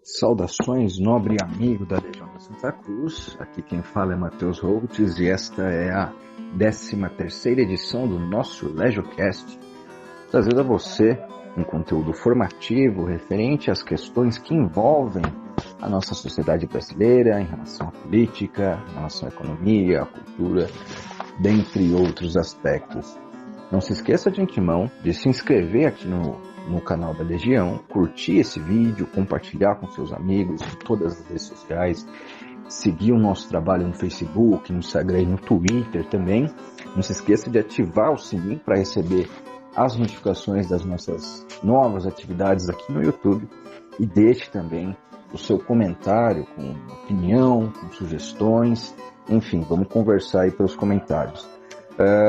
Saudações, nobre amigo da Legião da Santa Cruz. Aqui quem fala é Matheus Holtz e esta é a 13ª edição do nosso LegioCast, trazendo a você um conteúdo formativo referente às questões que envolvem a nossa sociedade brasileira em relação à política, em relação à economia, à cultura, dentre outros aspectos. Não se esqueça de antemão de se inscrever aqui no canal da Legião, curtir esse vídeo, compartilhar com seus amigos em todas as redes sociais, seguir o nosso trabalho no Facebook, no Instagram e no Twitter também. Não se esqueça de ativar o sininho para receber as notificações das nossas novas atividades aqui no YouTube e deixe também o seu comentário com opinião, com sugestões, enfim, vamos conversar aí pelos comentários.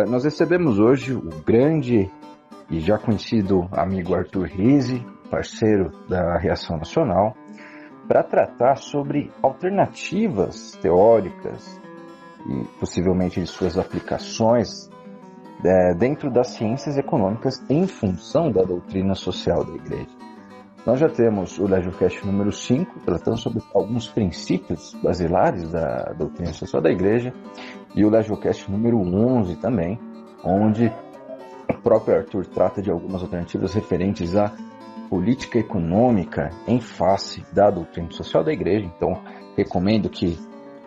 Nós recebemos hoje o grande e já conhecido amigo Arthur Rizzi, parceiro da Reação Nacional, para tratar sobre alternativas teóricas e possivelmente de suas aplicações dentro das ciências econômicas em função da doutrina social da Igreja. Nós já temos o LegioCast número 5, tratando sobre alguns princípios basilares da doutrina social da Igreja, e o LegioCast número 11 também, onde o próprio Arthur trata de algumas alternativas referentes à política econômica em face da doutrina social da Igreja. Então, recomendo que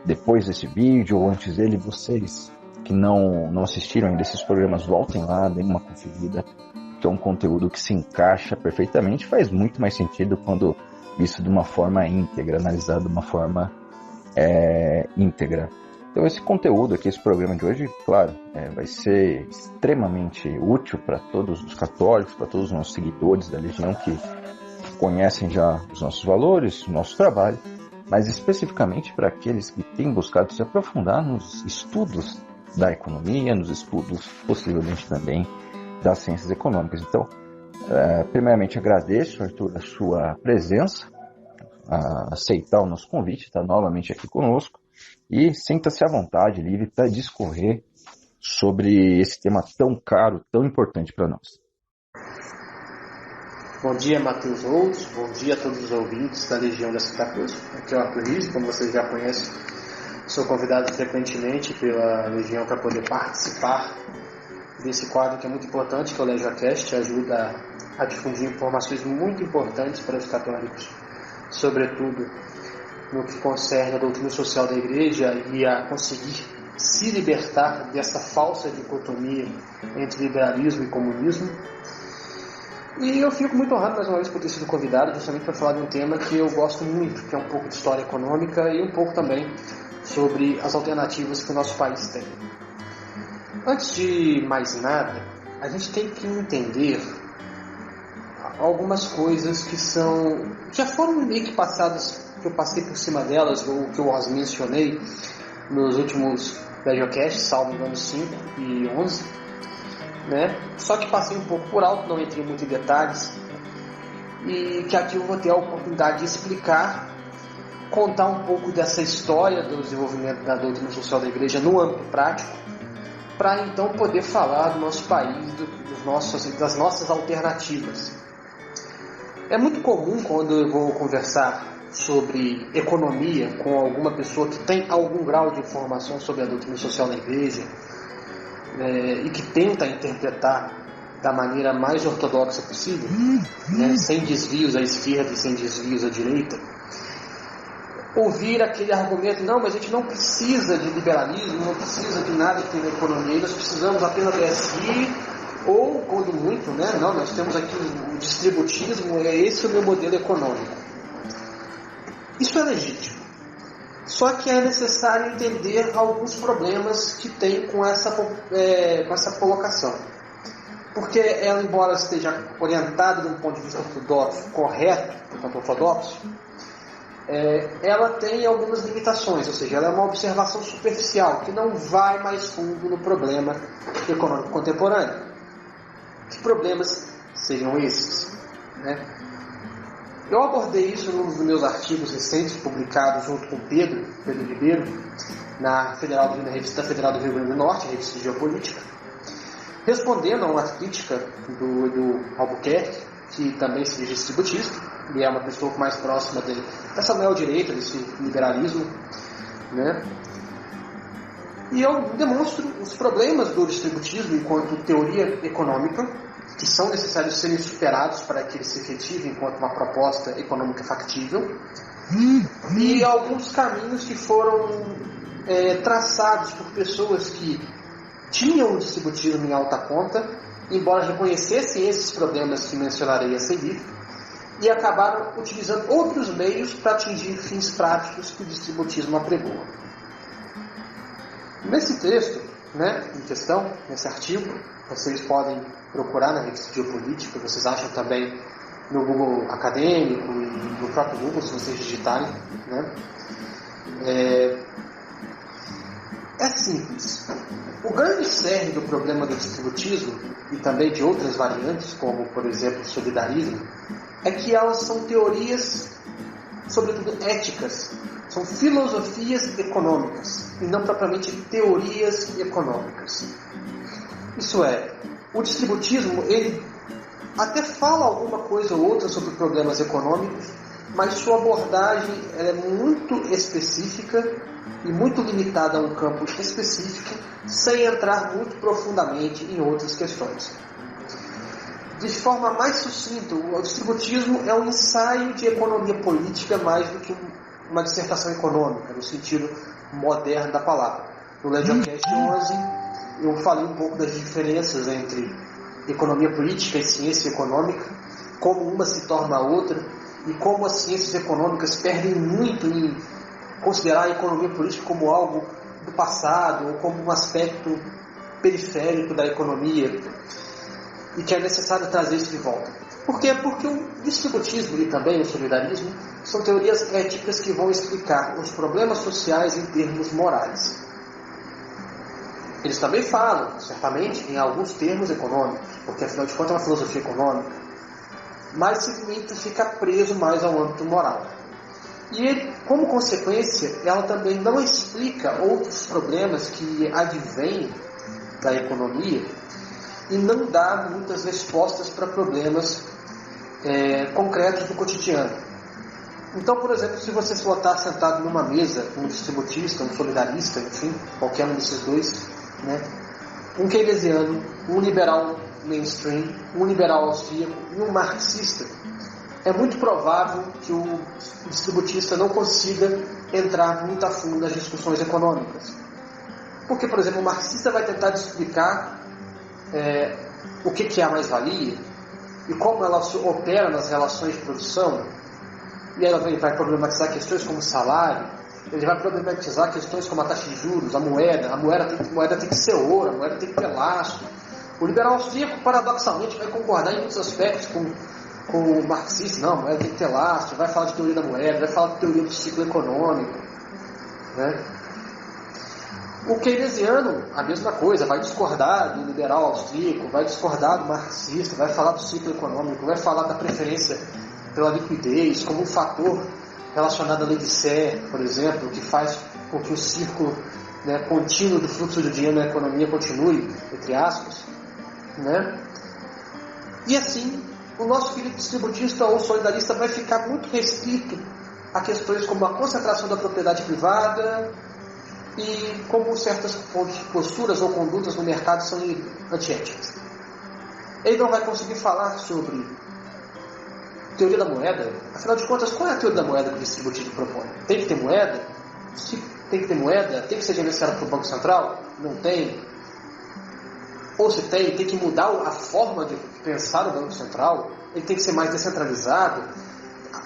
depois desse vídeo ou antes dele, vocês que não assistiram ainda esses programas, voltem lá, deem uma conferida, que é um conteúdo que se encaixa perfeitamente, faz muito mais sentido quando visto de uma forma íntegra, analisado de uma forma íntegra. Então esse conteúdo aqui, esse programa de hoje, claro, vai ser extremamente útil para todos os católicos, para todos os nossos seguidores da Legião que conhecem já os nossos valores, o nosso trabalho, mas especificamente para aqueles que têm buscado se aprofundar nos estudos da economia, nos estudos possivelmente também das ciências econômicas. Então, primeiramente agradeço, Arthur, a sua presença, a aceitar o nosso convite, estar novamente aqui conosco, e sinta-se à vontade, livre, para discorrer sobre esse tema tão caro, tão importante para nós. Bom dia, Matheus Holtz, bom dia a todos os ouvintes da Legião da Santa Cruz. Aqui é o Arthur Rizzi, como vocês já conhecem, sou convidado frequentemente pela Legião para poder participar desse quadro que é muito importante, que é o LegioCast, ajuda a difundir informações muito importantes para os católicos, sobretudo no que concerne a doutrina social da Igreja e a conseguir se libertar dessa falsa dicotomia entre liberalismo e comunismo. E eu fico muito honrado mais uma vez por ter sido convidado justamente para falar de um tema que eu gosto muito, que é um pouco de história econômica e um pouco também sobre as alternativas que o nosso país tem. Antes de mais nada, a gente tem que entender algumas coisas que já foram meio que passadas, que eu passei por cima delas, ou que eu as mencionei nos últimos LegioCasts, salvo engano 5 e 11, né? Só que passei um pouco por alto, não entrei muito em detalhes, e que aqui eu vou ter a oportunidade de explicar, contar um pouco dessa história do desenvolvimento da doutrina social da Igreja no âmbito prático, para então poder falar do nosso país, das nossas alternativas. É muito comum quando eu vou conversar sobre economia com alguma pessoa que tem algum grau de informação sobre a doutrina social da Igreja e que tenta interpretar da maneira mais ortodoxa possível, sem desvios à esquerda e sem desvios à direita, ouvir aquele argumento: não, mas a gente não precisa de liberalismo, não precisa de nada que tem na economia, nós precisamos apenas do SI, ou, quando muito, não, nós temos aqui o distributismo, esse é o meu modelo econômico. Isso é legítimo. Só que é necessário entender alguns problemas que tem com essa colocação. Porque ela, embora esteja orientada de um ponto de vista ortodoxo, correto, portanto ortodoxo, ela tem algumas limitações, ou seja, ela é uma observação superficial, que não vai mais fundo no problema econômico contemporâneo. Que problemas seriam esses? Eu abordei isso num dos meus artigos recentes, publicados junto com Pedro Ribeiro, na revista Federal do Rio Grande do Norte, a revista de Geopolítica, respondendo a uma crítica do Albuquerque, que também se diz distributista, e é uma pessoa mais próxima dessa neo-direita, desse liberalismo, né? E eu demonstro os problemas do distributismo enquanto teoria econômica, que são necessários serem superados para que ele se efetive enquanto uma proposta econômica factível, e alguns caminhos que foram traçados por pessoas que tinham o distributismo em alta conta, embora reconhecessem esses problemas que mencionarei a seguir, e acabaram utilizando outros meios para atingir fins práticos que o distributismo apregoa. Nesse texto, né, em questão, nesse artigo, vocês podem procurar na revista Geopolítica, vocês acham também no Google Acadêmico e no próprio Google, se vocês digitarem, né? É simples. O grande cerne do problema do distributismo, e também de outras variantes, como, por exemplo, o solidarismo, é que elas são teorias, sobretudo éticas, são filosofias econômicas, e não propriamente teorias econômicas. Isso é, o distributismo, ele até fala alguma coisa ou outra sobre problemas econômicos, mas sua abordagem é muito específica e muito limitada a um campo específico, sem entrar muito profundamente em outras questões. De forma mais sucinta, o distributismo é um ensaio de economia política mais do que uma dissertação econômica, no sentido moderno da palavra. No LegioCast 11, eu falei um pouco das diferenças entre economia política e ciência econômica, como uma se torna a outra, e como as ciências econômicas perdem muito em considerar a economia política como algo do passado, ou como um aspecto periférico da economia, e que é necessário trazer isso de volta. Por quê? Porque o distributismo e também o solidarismo são teorias éticas que vão explicar os problemas sociais em termos morais. Eles também falam, certamente, em alguns termos econômicos, porque afinal de contas é uma filosofia econômica, mas se limita a ficar preso mais ao âmbito moral. E ele, como consequência, ela também não explica outros problemas que advêm da economia e não dá muitas respostas para problemas concretos do cotidiano. Então, por exemplo, se você for estar sentado numa mesa com um distributista, um solidarista, enfim, qualquer um desses dois, né, um keynesiano, um liberal mainstream, um liberal austríaco e um marxista, é muito provável que o distributista não consiga entrar muito a fundo nas discussões econômicas. Porque, por exemplo, o marxista vai tentar explicar o que é a mais-valia e como ela opera nas relações de produção, e ela vai problematizar questões como salário, ele vai problematizar questões como a taxa de juros, a moeda tem que ser ouro, a moeda tem que ter lastro. O liberal austríaco, paradoxalmente, vai concordar em muitos aspectos com o marxista. Não, a moeda tem que ter lastro, vai falar de teoria da moeda, vai falar de teoria do ciclo econômico, né? O keynesiano, a mesma coisa, vai discordar do liberal austríaco, vai discordar do marxista, vai falar do ciclo econômico, vai falar da preferência pela liquidez como um fator relacionado à lei de Serre, por exemplo, que faz com que o círculo, né, contínuo do fluxo de dinheiro na economia continue, entre aspas, né? E assim, o nosso querido distributista ou solidarista vai ficar muito restrito a questões como a concentração da propriedade privada e como certas posturas ou condutas no mercado são antiéticas. Ele não vai conseguir falar sobre teoria da moeda. Afinal de contas, qual é a teoria da moeda que o distributivo propõe? Tem que ter moeda? Se tem que ter moeda, tem que ser gerenciada por Banco Central? Não tem. Ou se tem que mudar a forma de pensar o Banco Central. Ele tem que ser mais descentralizado.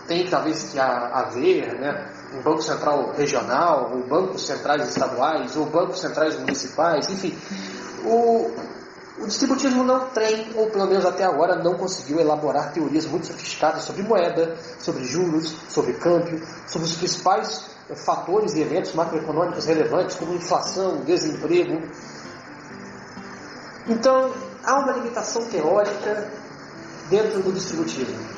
Tem talvez que haver, né, um Banco Central regional, ou bancos centrais estaduais, ou bancos centrais municipais, enfim. O distributivismo não tem, ou pelo menos até agora, não conseguiu elaborar teorias muito sofisticadas sobre moeda, sobre juros, sobre câmbio, sobre os principais fatores e eventos macroeconômicos relevantes, como inflação, desemprego. Então, há uma limitação teórica dentro do distributivismo.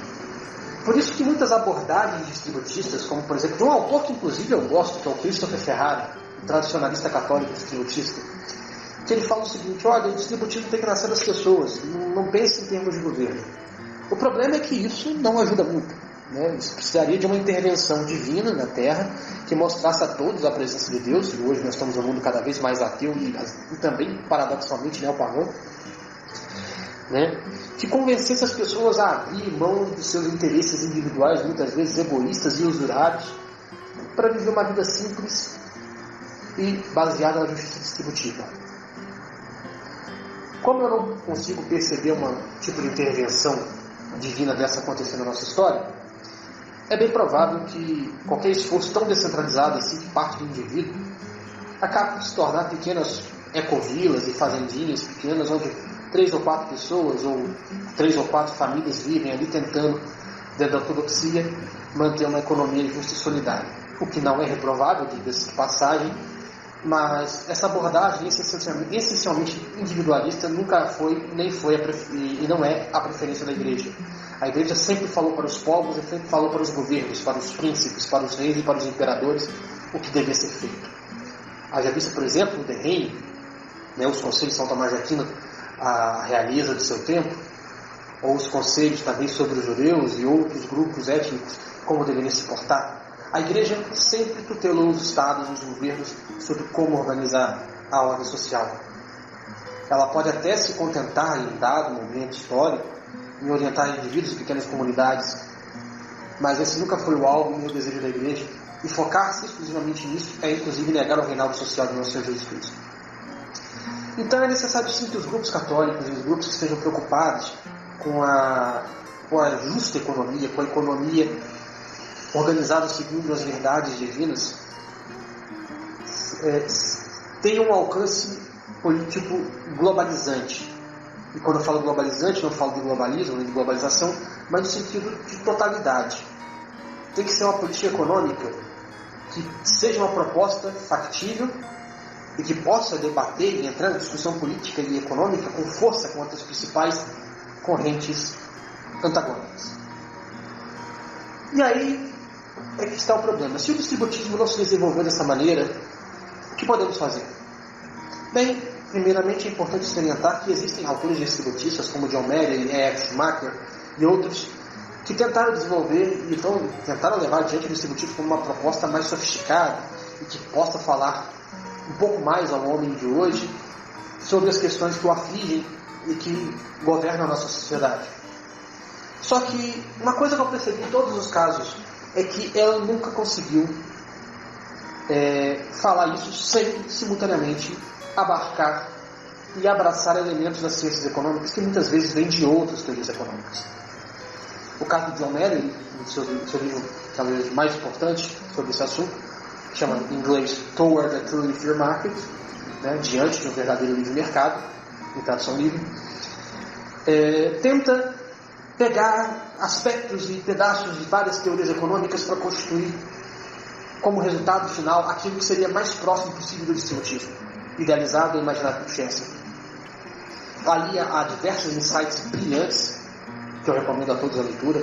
Por isso que muitas abordagens distributistas, como por exemplo, de um autor que inclusive eu gosto, que é o Christopher Ferrari, um tradicionalista católico distributista, que ele fala o seguinte: olha, o distributivismo tem que nascer das pessoas, não pense em termos de governo. O problema é que isso não ajuda muito. né? Isso precisaria de uma intervenção divina na Terra que mostrasse a todos a presença de Deus. E hoje nós estamos num mundo cada vez mais ateu e também, paradoxalmente, neopagão, né? Que convencesse as pessoas a abrir mão dos seus interesses individuais, muitas vezes egoístas e usurários, para viver uma vida simples e baseada na justiça distributiva. Como eu não consigo perceber um tipo de intervenção divina dessa acontecendo na nossa história, é bem provável que qualquer esforço tão descentralizado assim que parte do indivíduo acabe por se tornar pequenas ecovilas e fazendinhas pequenas, onde 3 ou 4 pessoas ou 3 ou 4 famílias vivem ali tentando, dentro da ortodoxia, manter uma economia justa e solidária. O que não é reprovável, diga-se de passagem, mas essa abordagem essencialmente individualista nunca foi, nem foi e não é a preferência da Igreja. A Igreja sempre falou para os povos e sempre falou para os governos, para os príncipes, para os reis e para os imperadores o que devia ser feito. Haja visto, por exemplo, no The Reino, né, os conselhos de São Tomás de Aquino, a realeza do seu tempo, ou os conselhos também sobre os judeus e outros grupos étnicos, como deveriam se portar. A Igreja sempre tutelou os estados e os governos sobre como organizar a ordem social. Ela pode até se contentar, em dado momento histórico, em orientar indivíduos e pequenas comunidades, mas esse nunca foi o alvo nem o desejo da Igreja, e focar-se exclusivamente nisso é inclusive negar o reinado social do nosso Senhor Jesus Cristo. Então é necessário sim que os grupos católicos e os grupos que estejam preocupados com a justa economia, com a economia organizada segundo as verdades divinas, tenham um alcance político globalizante. E quando eu falo globalizante, não falo de globalismo, nem de globalização, mas no sentido de totalidade. Tem que ser uma política econômica que seja uma proposta factível e que possa debater e entrar em discussão política e econômica com força contra as principais correntes antagônicas. E aí é que está o problema. Se o distributismo não se desenvolver dessa maneira, o que podemos fazer? Bem, primeiramente é importante salientar que existem autores distributistas como John Mayer, E.F. Schumacher e outros que tentaram desenvolver e tentaram levar adiante o distributismo como uma proposta mais sofisticada e que possa falar um pouco mais ao homem de hoje sobre as questões que o afligem e que governam a nossa sociedade. Só que uma coisa que eu percebi em todos os casos é que ela nunca conseguiu falar isso sem simultaneamente abarcar e abraçar elementos das ciências econômicas que muitas vezes vêm de outras teorias econômicas. O caso de John Mayer, no seu livro talvez mais importante sobre esse assunto, chama em inglês Toward a Truly Free Market, né, diante de um verdadeiro livre mercado, em tradução livre, tenta pegar aspectos e pedaços de várias teorias econômicas para constituir como resultado final aquilo que seria mais próximo possível do distributismo, idealizado e imaginado por Chester. Ali há diversos insights brilhantes que eu recomendo a todos a leitura,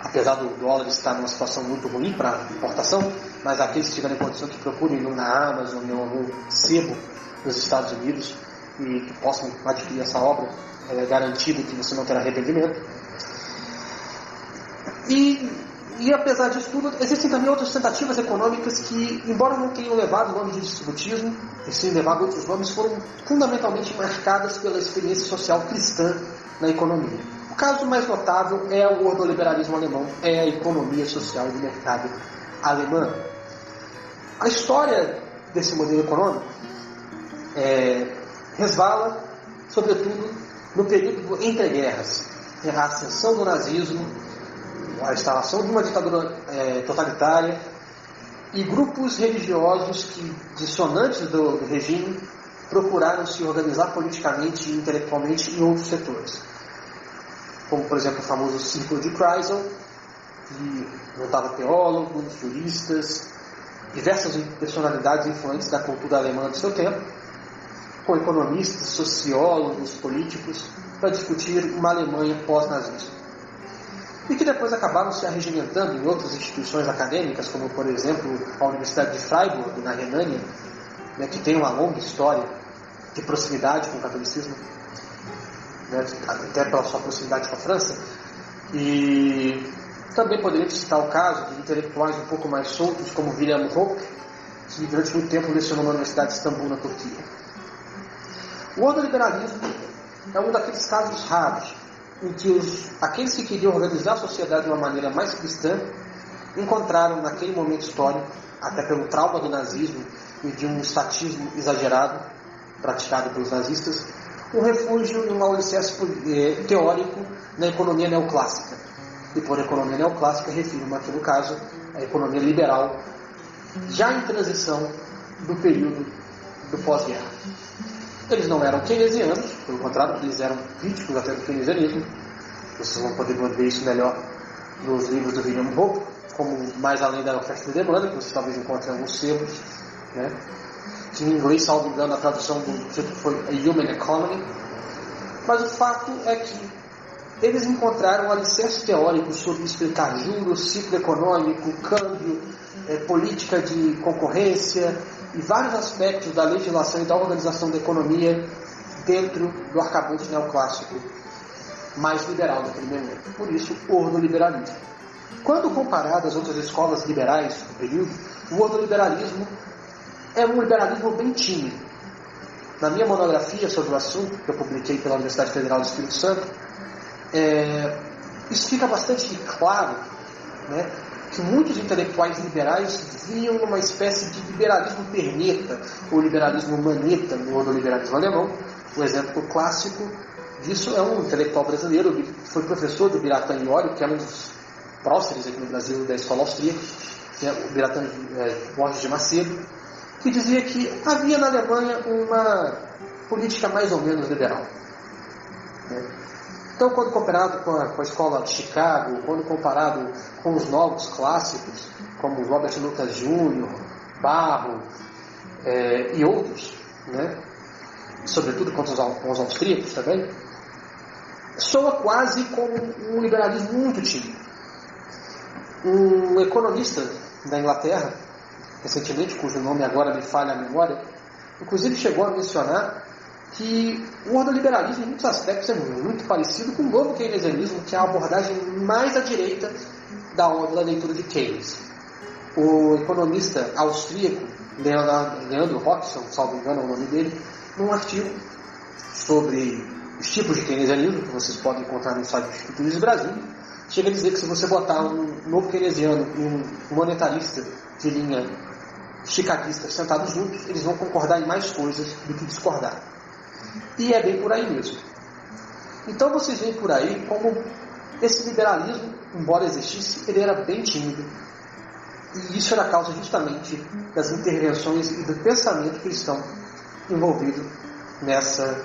apesar do dólar estar numa situação muito ruim para importação, mas aqueles que tiverem condição que procurem na Amazon ou no sebo nos Estados Unidos e que possam adquirir essa obra, é garantido que você não terá arrependimento. E apesar disso tudo, existem também outras tentativas econômicas que, embora não tenham levado o nome de distributismo, e sim levado outros nomes, foram fundamentalmente marcadas pela experiência social cristã na economia. O caso mais notável é o ordoliberalismo alemão, é a economia social de mercado alemã. A história desse modelo econômico resvala, sobretudo, no período entre guerras, a ascensão do nazismo, a instalação de uma ditadura totalitária e grupos religiosos que, dissonantes do regime, procuraram se organizar politicamente e intelectualmente em outros setores. Como, por exemplo, o famoso Círculo de Kreisel, que juntava teólogos, juristas, diversas personalidades influentes da cultura alemã do seu tempo, com economistas, sociólogos, políticos, para discutir uma Alemanha pós-nazista. E que depois acabaram se arregimentando em outras instituições acadêmicas, como, por exemplo, a Universidade de Freiburg, na Renânia, né, que tem uma longa história de proximidade com o catolicismo, né, até pela sua proximidade com a França, e Também poderíamos citar o caso de intelectuais um pouco mais soltos, como William Hope, que durante muito tempo lecionou na Universidade de Istambul, na Turquia. O ordoliberalismo é um daqueles casos raros em que aqueles que queriam organizar a sociedade de uma maneira mais cristã encontraram naquele momento histórico, até pelo trauma do nazismo e de um estatismo exagerado praticado pelos nazistas, um refúgio e um alicerce teórico na economia neoclássica. E por economia neoclássica refiro-me aqui no caso a economia liberal, já em transição do período do pós-guerra. Eles não eram keynesianos, pelo contrário, eles eram críticos até do keynesianismo. Vocês vão poder ver isso melhor nos livros do William Hope, como Mais Além da Oferta e Demanda, que vocês talvez encontrem em alguns sebos, né? Que em inglês, salvo engano, a tradução do título foi A Human Economy. Mas o fato é que eles encontraram um alicerce teórico sobre explicar juros, ciclo econômico, câmbio, política de concorrência e vários aspectos da legislação e da organização da economia dentro do arcabouço neoclássico mais liberal daquele momento. Por isso, o ordoliberalismo. Quando comparado às outras escolas liberais do período, o ordoliberalismo é um liberalismo bem tímido. Na minha monografia sobre o assunto, que eu publiquei pela Universidade Federal do Espírito Santo, isso fica bastante claro, né, que muitos intelectuais liberais viam numa espécie de liberalismo perneta, ou liberalismo maneta, no ordoliberalismo alemão. O exemplo clássico disso é um intelectual brasileiro, que foi professor do Biratan Iório, que é um dos próceres aqui no Brasil da escola austríaca, o Biratan Borges de Macedo, que dizia que havia na Alemanha uma política mais ou menos liberal. Então, quando comparado com a escola de Chicago, quando comparado com os novos clássicos, como Robert Lucas Jr., Barro e outros, né, sobretudo com os austríacos também, soa quase como um liberalismo muito tímido. Um economista da Inglaterra, recentemente, cujo nome agora me falha a memória, inclusive chegou a mencionar que o ordoliberalismo, em muitos aspectos, é muito parecido com o novo keynesianismo, que é a abordagem mais à direita da leitura de Keynes. O economista austríaco Leandro Roxson, salvo engano é o nome dele, num artigo sobre os tipos de keynesianismo, que vocês podem encontrar no site do Instituto Luiz Brasil, chega a dizer que se você botar um novo keynesiano e um monetarista de linha chicaguista sentados juntos, eles vão concordar em mais coisas do que discordar. E é bem por aí mesmo. Então vocês veem por aí como esse liberalismo, embora existisse, ele era bem tímido. E isso era a causa justamente das intervenções e do pensamento cristão envolvido nessa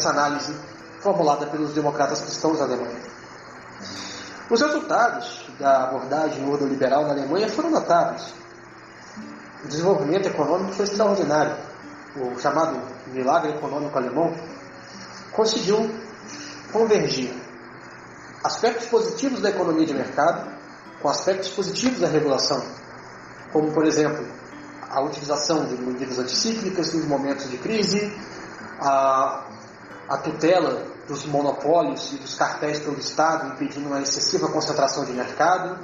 análise formulada pelos democratas cristãos da Alemanha. Os resultados da abordagem ordoliberal na Alemanha foram notáveis. O desenvolvimento econômico foi extraordinário. O chamado milagre econômico alemão conseguiu convergir aspectos positivos da economia de mercado com aspectos positivos da regulação, como, por exemplo, a utilização de medidas anticíclicas nos momentos de crise, a tutela dos monopólios e dos cartéis pelo Estado, impedindo uma excessiva concentração de mercado,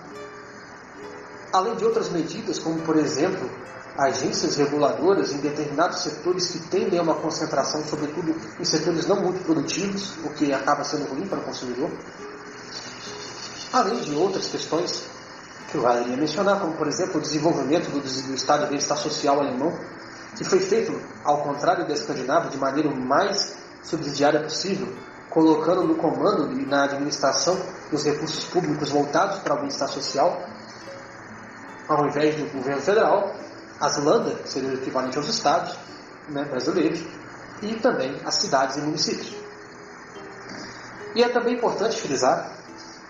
além de outras medidas, como, por exemplo, agências reguladoras em determinados setores que tendem a uma concentração, sobretudo em setores não muito produtivos, o que acaba sendo ruim para o consumidor. Além de outras questões que eu valeria mencionar, como, por exemplo, o desenvolvimento do Estado de Bem-Estar Social alemão, que foi feito, ao contrário da Escandinávia, de maneira o mais subsidiária possível, colocando no comando e na administração dos recursos públicos voltados para o bem-estar social, ao invés do governo federal, as Länder, que seria o equivalente aos estados, né, brasileiros, e também as cidades e municípios. E é também importante frisar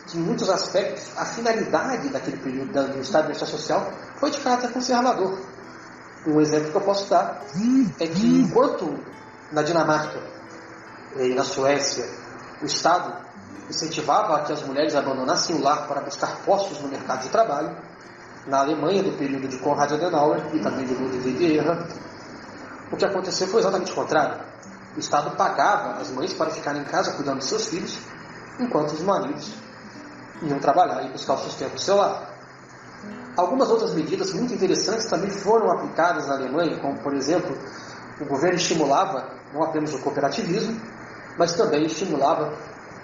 que, em muitos aspectos, a finalidade daquele período do Estado de Bem-Estar Social foi de caráter conservador. Um exemplo que eu posso dar é que, enquanto na Dinamarca e na Suécia o Estado incentivava a que as mulheres abandonassem o lar para buscar postos no mercado de trabalho, na Alemanha, do período de Konrad Adenauer e também de Ludwig Erhard, o que aconteceu foi exatamente o contrário. O Estado pagava as mães para ficarem em casa cuidando de seus filhos, enquanto os maridos iam trabalhar e buscar o sustento do seu lar. Algumas outras medidas muito interessantes também foram aplicadas na Alemanha, como, por exemplo, o governo estimulava não apenas o cooperativismo, mas também estimulava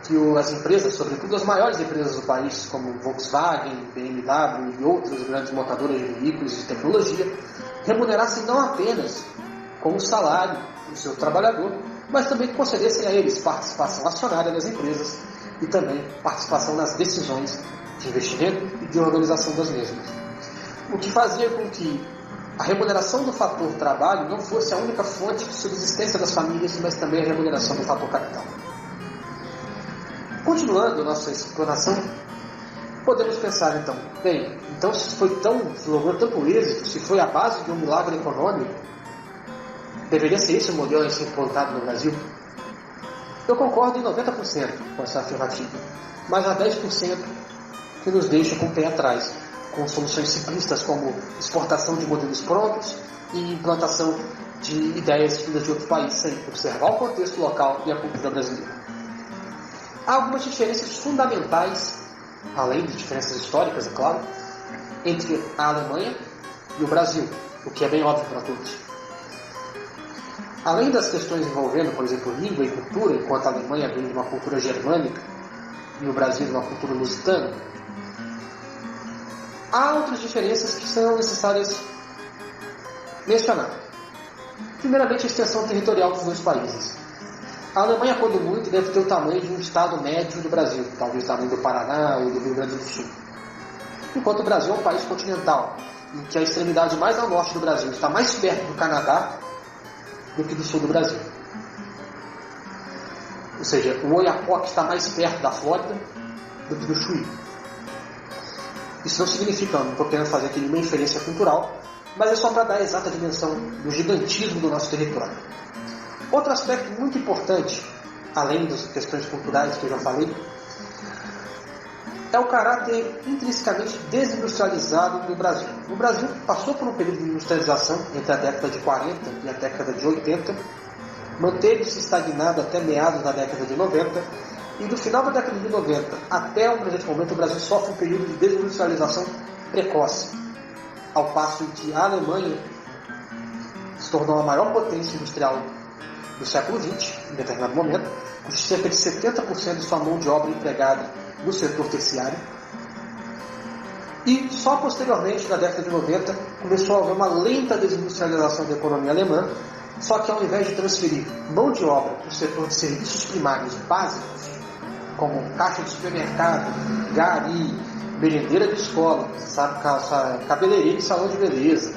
que as empresas, sobretudo as maiores empresas do país, como Volkswagen, BMW e outras grandes montadoras de veículos e de tecnologia, remunerassem não apenas com o salário do seu trabalhador, mas também concedessem a eles participação acionária nas empresas e também participação nas decisões de investimento e de organização das mesmas. O que fazia com que a remuneração do fator trabalho não fosse a única fonte de subsistência das famílias, mas também a remuneração do fator capital. Continuando nossa exploração, podemos pensar então, se logrou tanto êxito, se foi a base de um milagre econômico, deveria ser esse o modelo a ser implantado no Brasil? Eu concordo em 90% com essa afirmativa, mas há 10% que nos deixa com o pé atrás, com soluções simplistas como exportação de modelos prontos e implantação de ideias vindas de outros países, sem observar o contexto local e a cultura brasileira. Há algumas diferenças fundamentais, além de diferenças históricas, é claro, entre a Alemanha e o Brasil, o que é bem óbvio para todos. Além das questões envolvendo, por exemplo, língua e cultura, enquanto a Alemanha vem de uma cultura germânica e o Brasil de uma cultura lusitana, há outras diferenças que são necessárias mencionar. Primeiramente, a extensão territorial dos dois países. A Alemanha, quando muito, deve ter o tamanho de um estado médio do Brasil, talvez o tamanho do Paraná ou do Rio Grande do Sul. Enquanto o Brasil é um país continental, em que a extremidade mais ao norte do Brasil está mais perto do Canadá do que do sul do Brasil. Ou seja, o Oiapoque está mais perto da Flórida do que do Chuí. Isso não significa, não estou querendo fazer aqui nenhuma inferência cultural, mas é só para dar a exata dimensão do gigantismo do nosso território. Outro aspecto muito importante, além das questões culturais que eu já falei, é o caráter intrinsecamente desindustrializado do Brasil. O Brasil passou por um período de industrialização entre a década de 40 e a década de 80, manteve-se estagnado até meados da década de 90, e do final da década de 90 até o presente momento o Brasil sofre um período de desindustrialização precoce, ao passo em que a Alemanha se tornou a maior potência industrial do século XX, em determinado momento, com cerca de 70% de sua mão de obra empregada no setor terciário. E só posteriormente, na década de 90, começou a haver uma lenta desindustrialização da economia alemã, só que ao invés de transferir mão de obra para o setor de serviços primários básicos, como caixa de supermercado, gari, merendeira de escola, cabeleireiro e salão de beleza,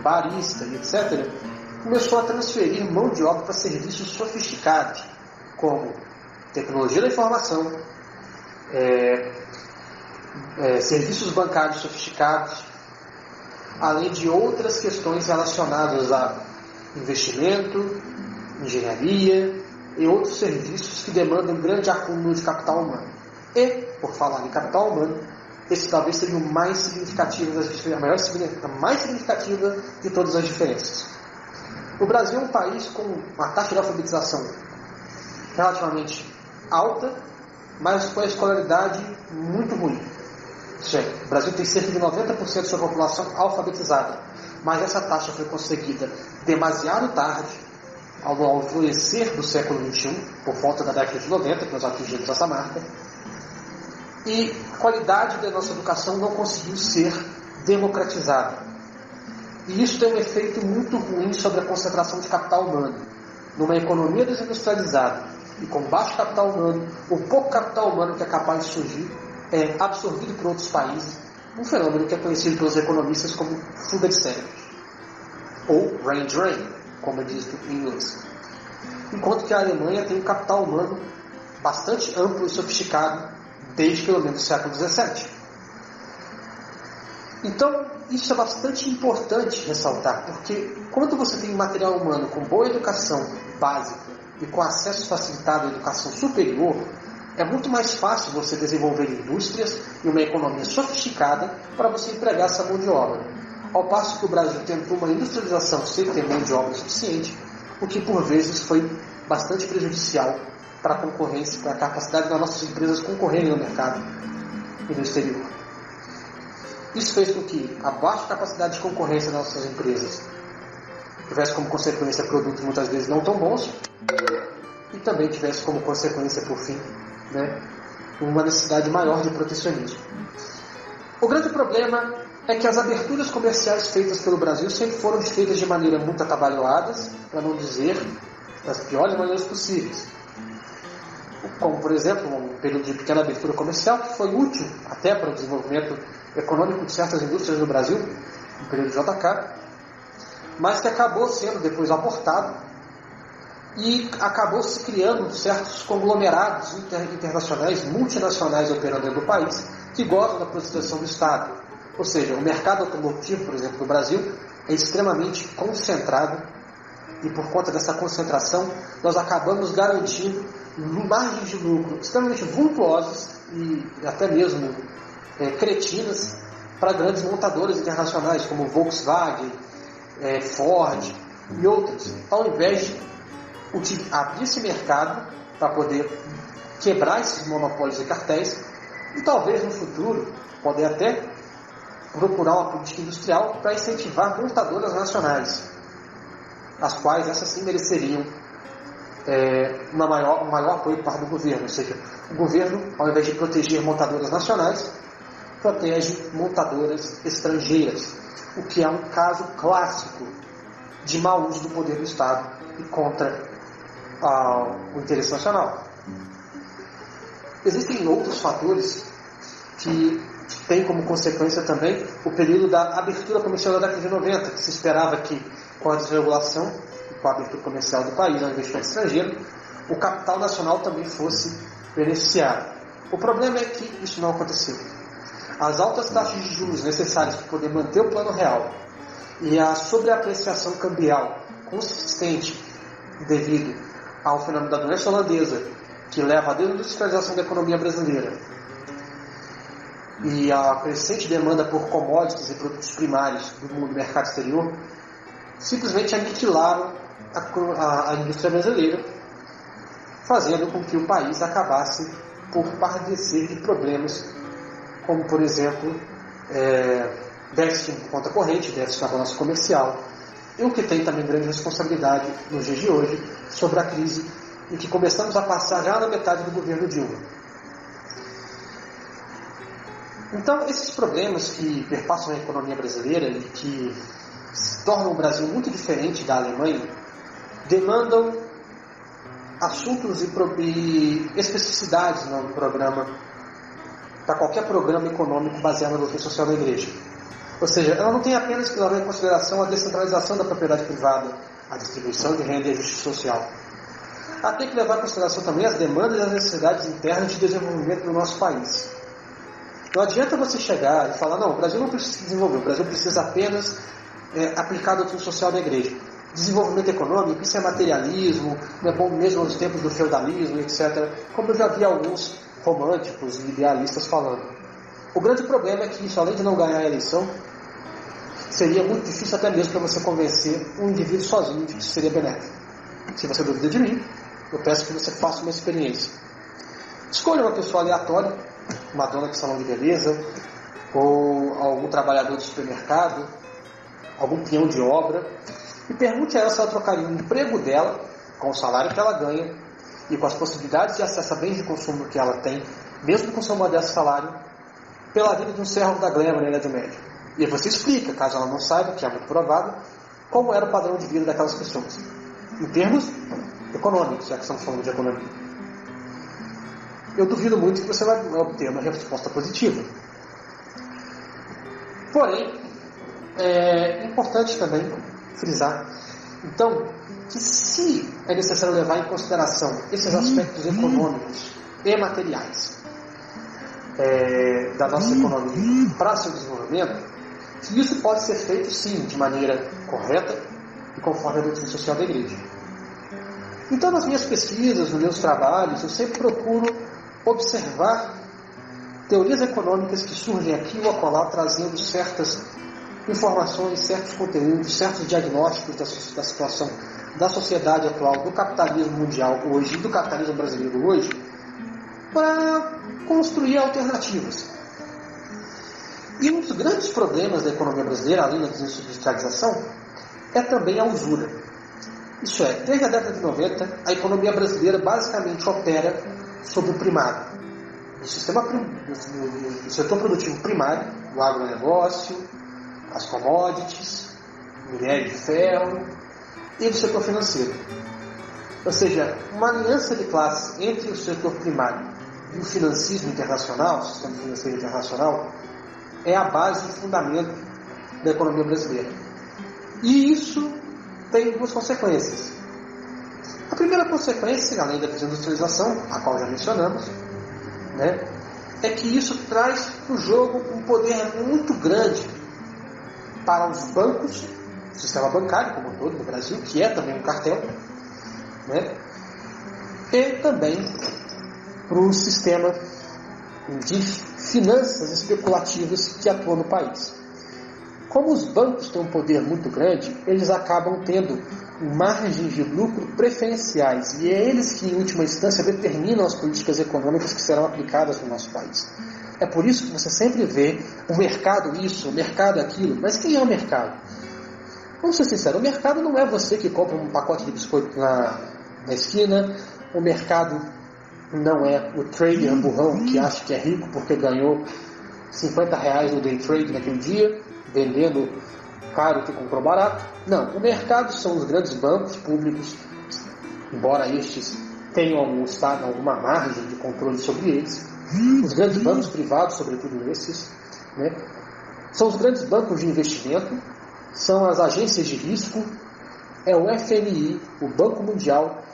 barista e etc., começou a transferir mão de obra para serviços sofisticados, como tecnologia da informação, serviços bancários sofisticados, além de outras questões relacionadas a investimento, engenharia e outros serviços que demandam grande acúmulo de capital humano. E, por falar em capital humano, esse talvez seja o mais significativo a mais significativa de todas as diferenças. O Brasil é um país com uma taxa de alfabetização relativamente alta, mas com a escolaridade muito ruim. Ou seja, o Brasil tem cerca de 90% de sua população alfabetizada, mas essa taxa foi conseguida demasiado tarde, ao florescer do século XXI, por volta da década de 90, que nós atingimos essa marca, e a qualidade da nossa educação não conseguiu ser democratizada. E isso tem um efeito muito ruim sobre a concentração de capital humano. Numa economia desindustrializada e com baixo capital humano, o pouco capital humano que é capaz de surgir é absorvido por outros países, um fenômeno que é conhecido pelos economistas como fuga de cérebros, ou brain drain, como é dito em inglês. Enquanto que a Alemanha tem um capital humano bastante amplo e sofisticado desde pelo menos o século XVII. Então, isso é bastante importante ressaltar, porque quando você tem material humano com boa educação básica e com acesso facilitado à educação superior, é muito mais fácil você desenvolver indústrias e uma economia sofisticada para você empregar essa mão de obra. Ao passo que o Brasil tentou uma industrialização sem ter mão de obra suficiente, o que por vezes foi bastante prejudicial para a concorrência, para a capacidade das nossas empresas concorrerem no mercado e no exterior. Isso fez com que a baixa capacidade de concorrência das nossas empresas tivesse como consequência produtos muitas vezes não tão bons e também tivesse como consequência, por fim, uma necessidade maior de protecionismo. O grande problema é que as aberturas comerciais feitas pelo Brasil sempre foram feitas de maneira muito atabalhoadas, para não dizer das piores maneiras possíveis. Como, por exemplo, um período de pequena abertura comercial que foi útil até para o desenvolvimento econômico de certas indústrias no Brasil, no período JK, mas que acabou sendo depois abortado e acabou se criando certos conglomerados internacionais, multinacionais operando dentro do país, que gozam da proteção do Estado. Ou seja, o mercado automotivo, por exemplo, no Brasil, é extremamente concentrado e por conta dessa concentração nós acabamos garantindo margens de lucro extremamente vultuosas e até mesmo cretinas para grandes montadoras internacionais como Volkswagen, Ford e outras, ao invés de abrir esse mercado para poder quebrar esses monopólios e cartéis e talvez no futuro poder até procurar uma política industrial para incentivar montadoras nacionais, as quais essas sim mereceriam um maior apoio por parte do governo. Ou seja, o governo, ao invés de proteger montadoras nacionais, protege montadoras estrangeiras, o que é um caso clássico de mau uso do poder do Estado e contra o interesse nacional. Existem outros fatores que têm como consequência também o período da abertura comercial da década de 90, que se esperava que, com a desregulação e com a abertura comercial do país ao investimento estrangeiro, o capital nacional também fosse beneficiado. O problema é que isso não aconteceu. As altas taxas de juros necessárias para poder manter o plano real e a sobreapreciação cambial consistente devido ao fenômeno da doença holandesa, que leva à desindustrialização da economia brasileira, e a crescente demanda por commodities e produtos primários do mundo mercado exterior, simplesmente aniquilaram a indústria brasileira, fazendo com que o país acabasse por padecer de problemas como, por exemplo, déficit em conta corrente, déficit na balança comercial, e o que tem também grande responsabilidade nos dias de hoje sobre a crise em que começamos a passar já na metade do governo Dilma. Então, esses problemas que perpassam a economia brasileira e que tornam o Brasil muito diferente da Alemanha, demandam assuntos e especificidades no programa, para qualquer programa econômico baseado na doutrina social da Igreja. Ou seja, ela não tem apenas que levar em consideração a descentralização da propriedade privada, a distribuição de renda e a justiça social. Ela tem que levar em consideração também as demandas e as necessidades internas de desenvolvimento do nosso país. Não adianta você chegar e falar, não, o Brasil não precisa se desenvolver, o Brasil precisa apenas aplicar a doutrina social da Igreja. Desenvolvimento econômico, isso é materialismo, não é bom mesmo nos tempos do feudalismo, etc. Como eu já vi alguns românticos e idealistas falando. O grande problema é que isso, além de não ganhar a eleição, seria muito difícil até mesmo para você convencer um indivíduo sozinho de que isso seria benéfico. Se você duvida de mim, eu peço que você faça uma experiência. Escolha uma pessoa aleatória, uma dona de salão de beleza, ou algum trabalhador de supermercado, algum peão de obra, e pergunte a ela se ela trocaria o emprego dela, com o salário que ela ganha, e com as possibilidades de acesso a bens de consumo que ela tem, mesmo com seu modesto salário, pela vida de um servo da gleba na Idade Média. E aí você explica, caso ela não saiba, que é muito provável, como era o padrão de vida daquelas pessoas, em termos econômicos, já que estamos falando de economia. Eu duvido muito que você vai obter uma resposta positiva. Porém, é importante também frisar, então, que se é necessário levar em consideração esses aspectos econômicos e materiais da nossa economia para seu desenvolvimento, que isso pode ser feito sim de maneira correta e conforme a doutrina social da Igreja. Então, nas minhas pesquisas, nos meus trabalhos, eu sempre procuro observar teorias econômicas que surgem aqui ou acolá, trazendo certas informações, certos conteúdos, certos diagnósticos da situação da sociedade atual, do capitalismo mundial hoje e do capitalismo brasileiro hoje, para construir alternativas. E um dos grandes problemas da economia brasileira, além da desindustrialização, é também a usura. Isso é, desde a década de 90, a economia brasileira basicamente opera sobre o primário. O setor produtivo primário, o agronegócio, as commodities, minério de ferro e do setor financeiro. Ou seja, uma aliança de classes entre o setor primário e o financismo internacional, o sistema financeiro internacional, é a base e o fundamento da economia brasileira. E isso tem duas consequências. A primeira consequência, além da desindustrialização, a qual já mencionamos, é que isso traz para o jogo um poder muito grande para os bancos, o sistema bancário como um todo no Brasil, que é também um cartel, e também para o sistema de finanças especulativas que atua no país. Como os bancos têm um poder muito grande, eles acabam tendo margens de lucro preferenciais e é eles que, em última instância, determinam as políticas econômicas que serão aplicadas no nosso país. É por isso que você sempre vê o mercado isso, o mercado aquilo. Mas quem é o mercado? Vamos ser sinceros, o mercado não é você que compra um pacote de biscoito na esquina, o mercado não é o trader burrão que acha que é rico porque ganhou R$50 no day trade naquele dia, vendendo caro que comprou barato. Não, o mercado são os grandes bancos públicos, embora estes tenham alguma margem de controle sobre eles, os grandes bancos privados, sobretudo esses, são os grandes bancos de investimento, são as agências de risco, é o FMI, o Banco Mundial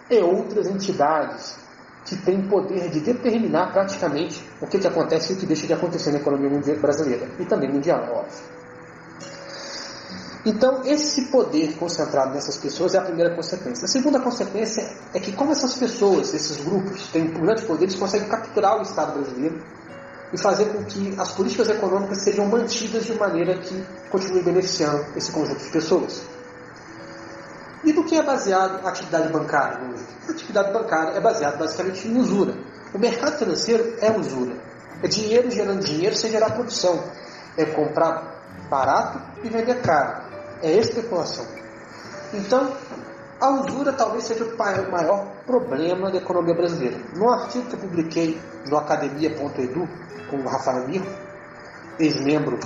e outras entidades que têm poder de determinar praticamente o que acontece e o que deixa de acontecer na economia brasileira e também mundial, óbvio. Então, esse poder concentrado nessas pessoas é a primeira consequência. A segunda consequência é que, como essas pessoas, esses grupos, têm um grande poder, eles conseguem capturar o Estado brasileiro e fazer com que as políticas econômicas sejam mantidas de maneira que continue beneficiando esse conjunto de pessoas. E do que é baseado a atividade bancária hoje? A atividade bancária é baseada basicamente em usura. O mercado financeiro é usura. É dinheiro gerando dinheiro sem gerar produção. É comprar barato e vender caro. É especulação. Então, a usura talvez seja o maior problema da economia brasileira. No artigo que eu publiquei no academia.edu com o Rafael Mirro, ex-membro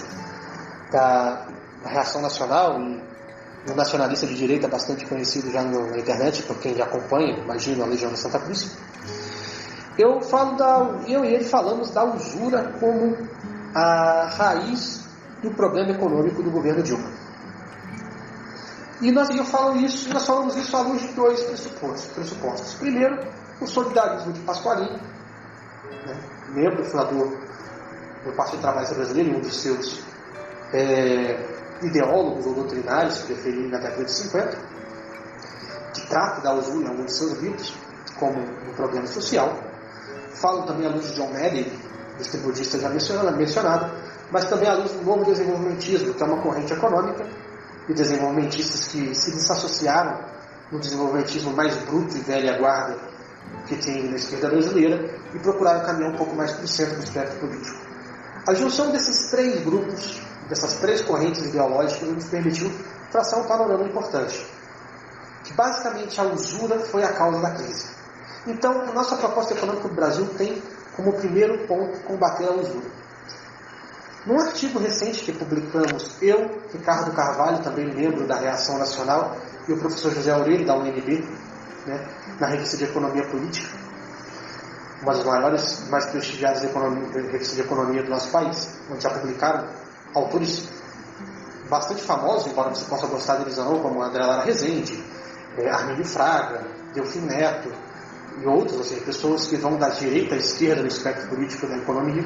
da Reação Nacional e um nacionalista de direita bastante conhecido já na internet, por quem já acompanha, imagino, a Legião da Santa Cruz, eu e ele falamos da usura como a raiz do problema econômico do governo Dilma. E nós falamos isso à luz de dois pressupostos. Primeiro, o solidarismo de Pasqualini, membro fundador do Partido Trabalhista Brasileiro, um dos seus ideólogos ou doutrinários, se preferirem, na década de 50, que trata da usura em alguns de seus livros como um problema social. Falo também à luz de John Madden, distribuidista já mencionado, mas também à luz do novo desenvolvimentismo, que é uma corrente econômica, e desenvolvimentistas que se desassociaram no desenvolvimentismo mais bruto e velha guarda que tem na esquerda brasileira e procuraram caminhar um pouco mais para o centro do espectro político. A junção desses três grupos, dessas três correntes ideológicas, nos permitiu traçar um panorama importante, que basicamente a usura foi a causa da crise. Então, a nossa proposta econômica do Brasil tem como primeiro ponto combater a usura. Num artigo recente que publicamos, eu, Ricardo Carvalho, também membro da Reação Nacional, e o professor José Aurélio, da UNB, na revista de Economia Política, uma das maiores, mais prestigiadas revistas de economia do nosso país, onde já publicaram autores bastante famosos, embora você possa gostar deles ou não, como André Lara Rezende, Armínio Fraga, Delfim Neto e outros, ou seja, pessoas que vão da direita à esquerda no espectro político da economia.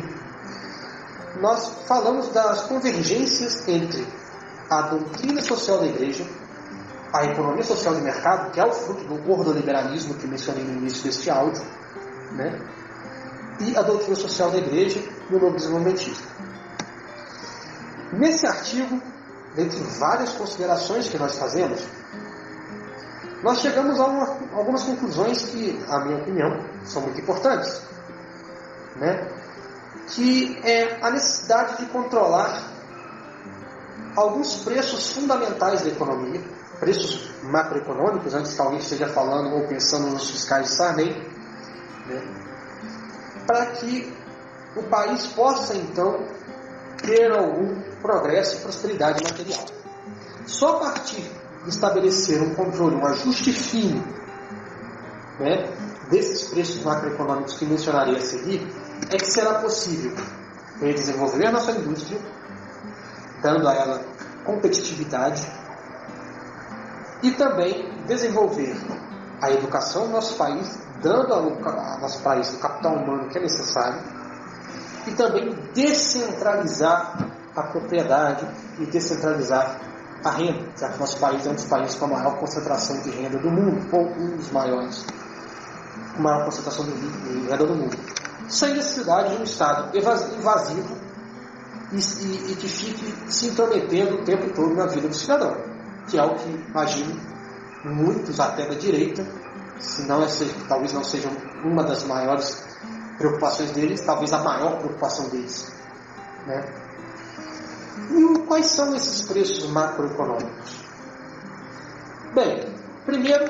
Nós falamos das convergências entre a doutrina social da Igreja, a economia social de mercado, que é o fruto do ordoliberalismo que mencionei no início deste áudio, e a doutrina social da Igreja e o novo desenvolvimentismo. Nesse artigo, dentre várias considerações que nós fazemos, nós chegamos a algumas conclusões que, na minha opinião, são muito importantes, né? Que é a necessidade de controlar alguns preços fundamentais da economia, preços macroeconômicos, antes que alguém esteja falando ou pensando nos fiscais de Sarney, né? Para que o país possa, então, ter algum progresso e prosperidade material. Só a partir de estabelecer um controle, um ajuste fino, né, desses preços macroeconômicos que mencionarei a seguir, é que será possível desenvolver a nossa indústria, dando a ela competitividade, e também desenvolver a educação do nosso país, dando ao nosso país o capital humano que é necessário, e também descentralizar a propriedade e descentralizar a renda, já que nosso país é um dos países com a maior concentração de renda do mundo, ou um dos maiores, com maior concentração de renda do mundo, sem necessidade de um Estado invasivo e que fique se intrometendo o tempo todo na vida do cidadão, que é o que, imagino, muitos até da direita, se não talvez não seja uma das maiores preocupações deles, talvez a maior preocupação deles, né? E quais são esses preços macroeconômicos? Bem, primeiro,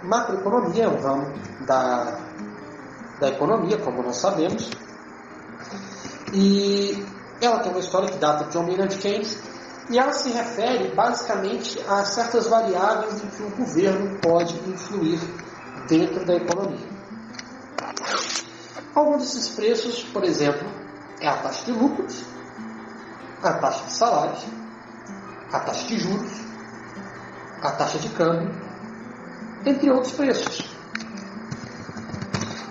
macroeconomia é um ramo da economia, como nós sabemos, e ela tem uma história que data de John Maynard Keynes, e ela se refere basicamente a certas variáveis em que o governo pode influir dentro da economia. Alguns desses preços, por exemplo, é a taxa de lucros, a taxa de salários, a taxa de juros, a taxa de câmbio, entre outros preços.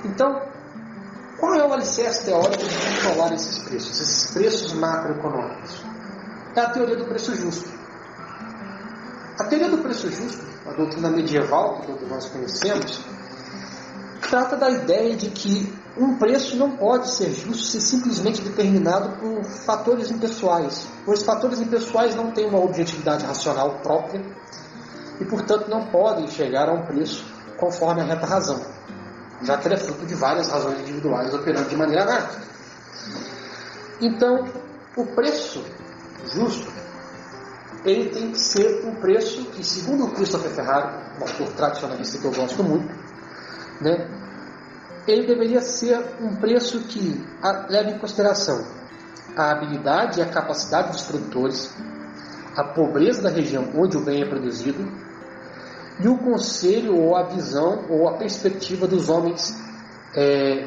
Então, qual é o alicerce teórico de controlar esses preços macroeconômicos? É a teoria do preço justo. A teoria do preço justo, a doutrina medieval que todos nós conhecemos, trata da ideia de que um preço não pode ser justo se simplesmente determinado por fatores impessoais, pois fatores impessoais não têm uma objetividade racional própria e, portanto, não podem chegar a um preço conforme a reta razão, já que ele é fruto de várias razões individuais operando de maneira anárquica. Então, o preço justo, ele tem que ser um preço que, segundo o Christopher Ferrari, um autor tradicionalista que eu gosto muito, né, ele deveria ser um preço que leve em consideração a habilidade e a capacidade dos produtores, a pobreza da região onde o bem é produzido, e o conselho ou a visão ou a perspectiva dos homens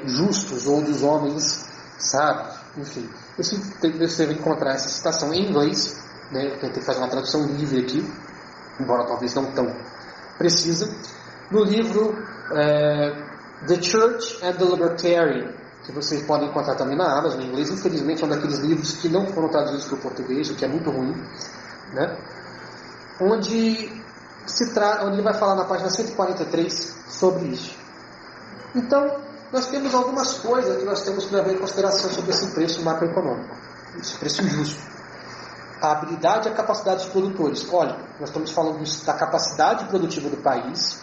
justos ou dos homens sábios. Enfim, você deve encontrar essa citação em inglês, né? Eu tentei fazer uma tradução livre aqui, embora talvez não tão precisa, no livro The Church and the Libertarian, que vocês podem encontrar também na Amazon em inglês. Infelizmente é um daqueles livros que não foram traduzidos para o português, o que é muito ruim, né? Onde ele vai falar na página 143 sobre isso. Então, nós temos algumas coisas que nós temos que levar em consideração sobre esse preço macroeconômico, esse preço justo. A habilidade e a capacidade dos produtores. Olha, nós estamos falando da capacidade produtiva do país,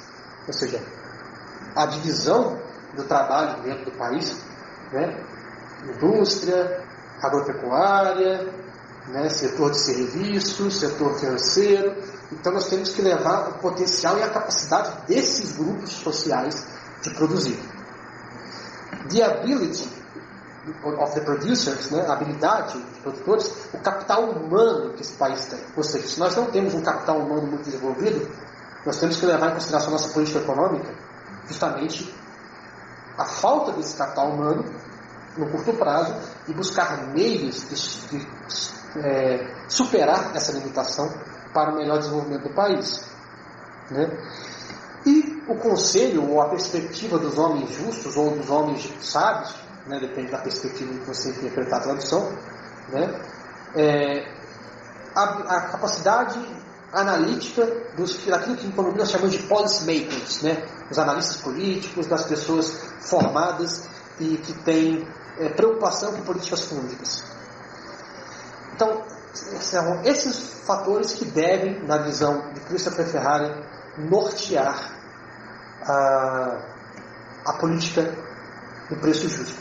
ou seja, a divisão do trabalho dentro do país, né? Indústria, agropecuária, né? Setor de serviços, setor financeiro. Então nós temos que levar o potencial e a capacidade desses grupos sociais de produzir. The ability of the producers, né? A habilidade dos produtores, o capital humano que esse país tem. Ou seja, se nós não temos um capital humano muito desenvolvido, nós temos que levar em consideração a nossa política econômica justamente a falta desse capital humano no curto prazo e buscar meios de superar essa limitação para o melhor desenvolvimento do país, né? E o conselho ou a perspectiva dos homens justos ou dos homens sábios, né, depende da perspectiva que você interpretar a tradução, né, a capacidade analítica daquilo que em economia nós chamamos de policy makers, né, os analistas políticos, das pessoas formadas e que têm preocupação com políticas públicas. Então, São esses fatores que devem, na visão de Christopher Ferrari, nortear a política do preço justo.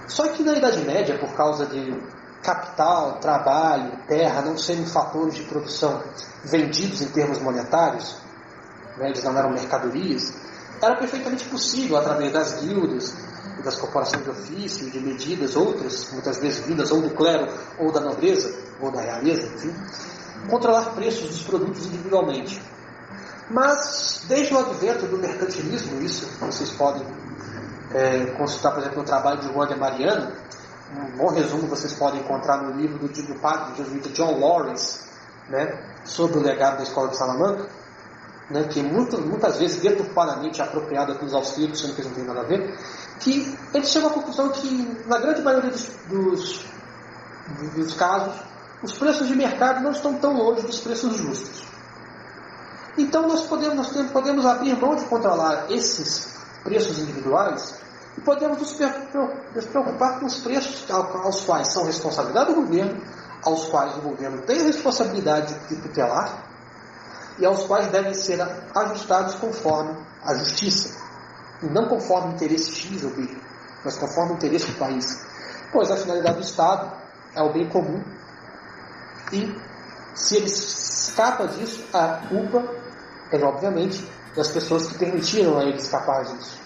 Só que na Idade Média, por causa de capital, trabalho, terra não serem fatores de produção vendidos em termos monetários, né, eles não eram mercadorias, era perfeitamente possível, através das guildas e das corporações de ofício e de medidas outras, muitas vezes vindas ou do clero, ou da nobreza, ou da realeza, enfim, controlar preços dos produtos individualmente. Mas, desde o advento do mercantilismo, isso vocês podem consultar, por exemplo, no trabalho de Juan de Mariano, um bom resumo vocês podem encontrar no livro do padre jesuíta John Lawrence, né, sobre o legado da Escola de Salamanca, né, que muitas vezes deturpadamente apropriada pelos austríacos, sendo que eles não têm nada a ver, que ele chegou à conclusão que, na grande maioria dos casos, os preços de mercado não estão tão longe dos preços justos. Então nós podemos abrir mão de controlar esses preços individuais e podemos nos preocupar com os preços aos quais são responsabilidade do governo, aos quais o governo tem a responsabilidade de tutelar e aos quais devem ser ajustados conforme a justiça, e não conforme o interesse X ou B, mas conforme o interesse do país, pois a finalidade do Estado é o bem comum e se ele escapa disso, a culpa é obviamente das pessoas que permitiram a ele escapar disso.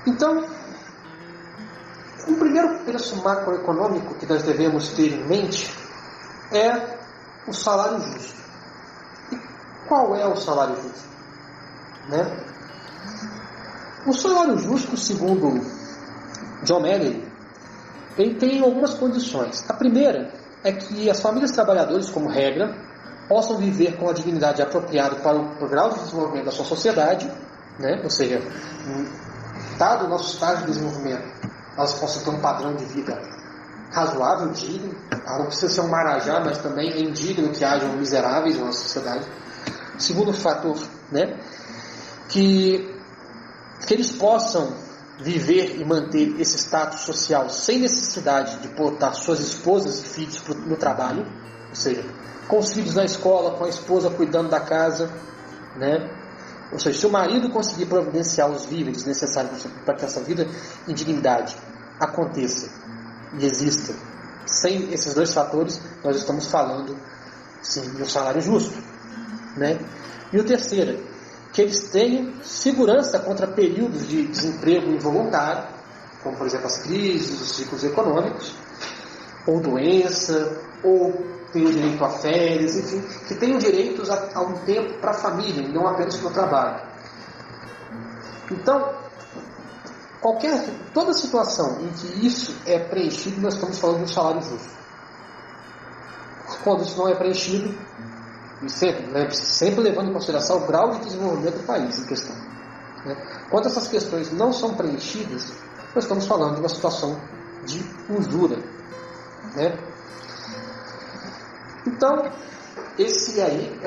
Então, o primeiro preço macroeconômico que nós devemos ter em mente é o salário justo. E qual é o salário justo? Né? O salário justo, segundo John Maley, ele tem algumas condições. A primeira é que as famílias trabalhadoras, como regra, possam viver com a dignidade apropriada para o grau de desenvolvimento da sua sociedade, né? Ou seja, dado o nosso estágio de desenvolvimento, elas possam ter um padrão de vida razoável, digno. Não precisa ser um marajá, mas também é indigno que hajam miseráveis na nossa sociedade. Segundo fator, né? Que eles possam viver e manter esse status social sem necessidade de botar suas esposas e filhos no trabalho, ou seja, com os filhos na escola, com a esposa cuidando da casa, né? Ou seja, se o marido conseguir providenciar os víveres necessários para que essa vida em dignidade aconteça e exista, sem esses dois fatores, nós estamos falando, sim, de um salário justo, né? E o terceiro, que eles tenham segurança contra períodos de desemprego involuntário, como, por exemplo, as crises, os ciclos econômicos, ou doença, ou tenham direito a férias, enfim, que tenham direitos a um tempo para a família, e não apenas para o trabalho. Então, toda situação em que isso é preenchido, nós estamos falando de um salário justo. Quando isso não é preenchido, e sempre levando em consideração o grau de desenvolvimento do país em questão, né? Quando essas questões não são preenchidas, nós estamos falando de uma situação de usura, né? Então, esse aí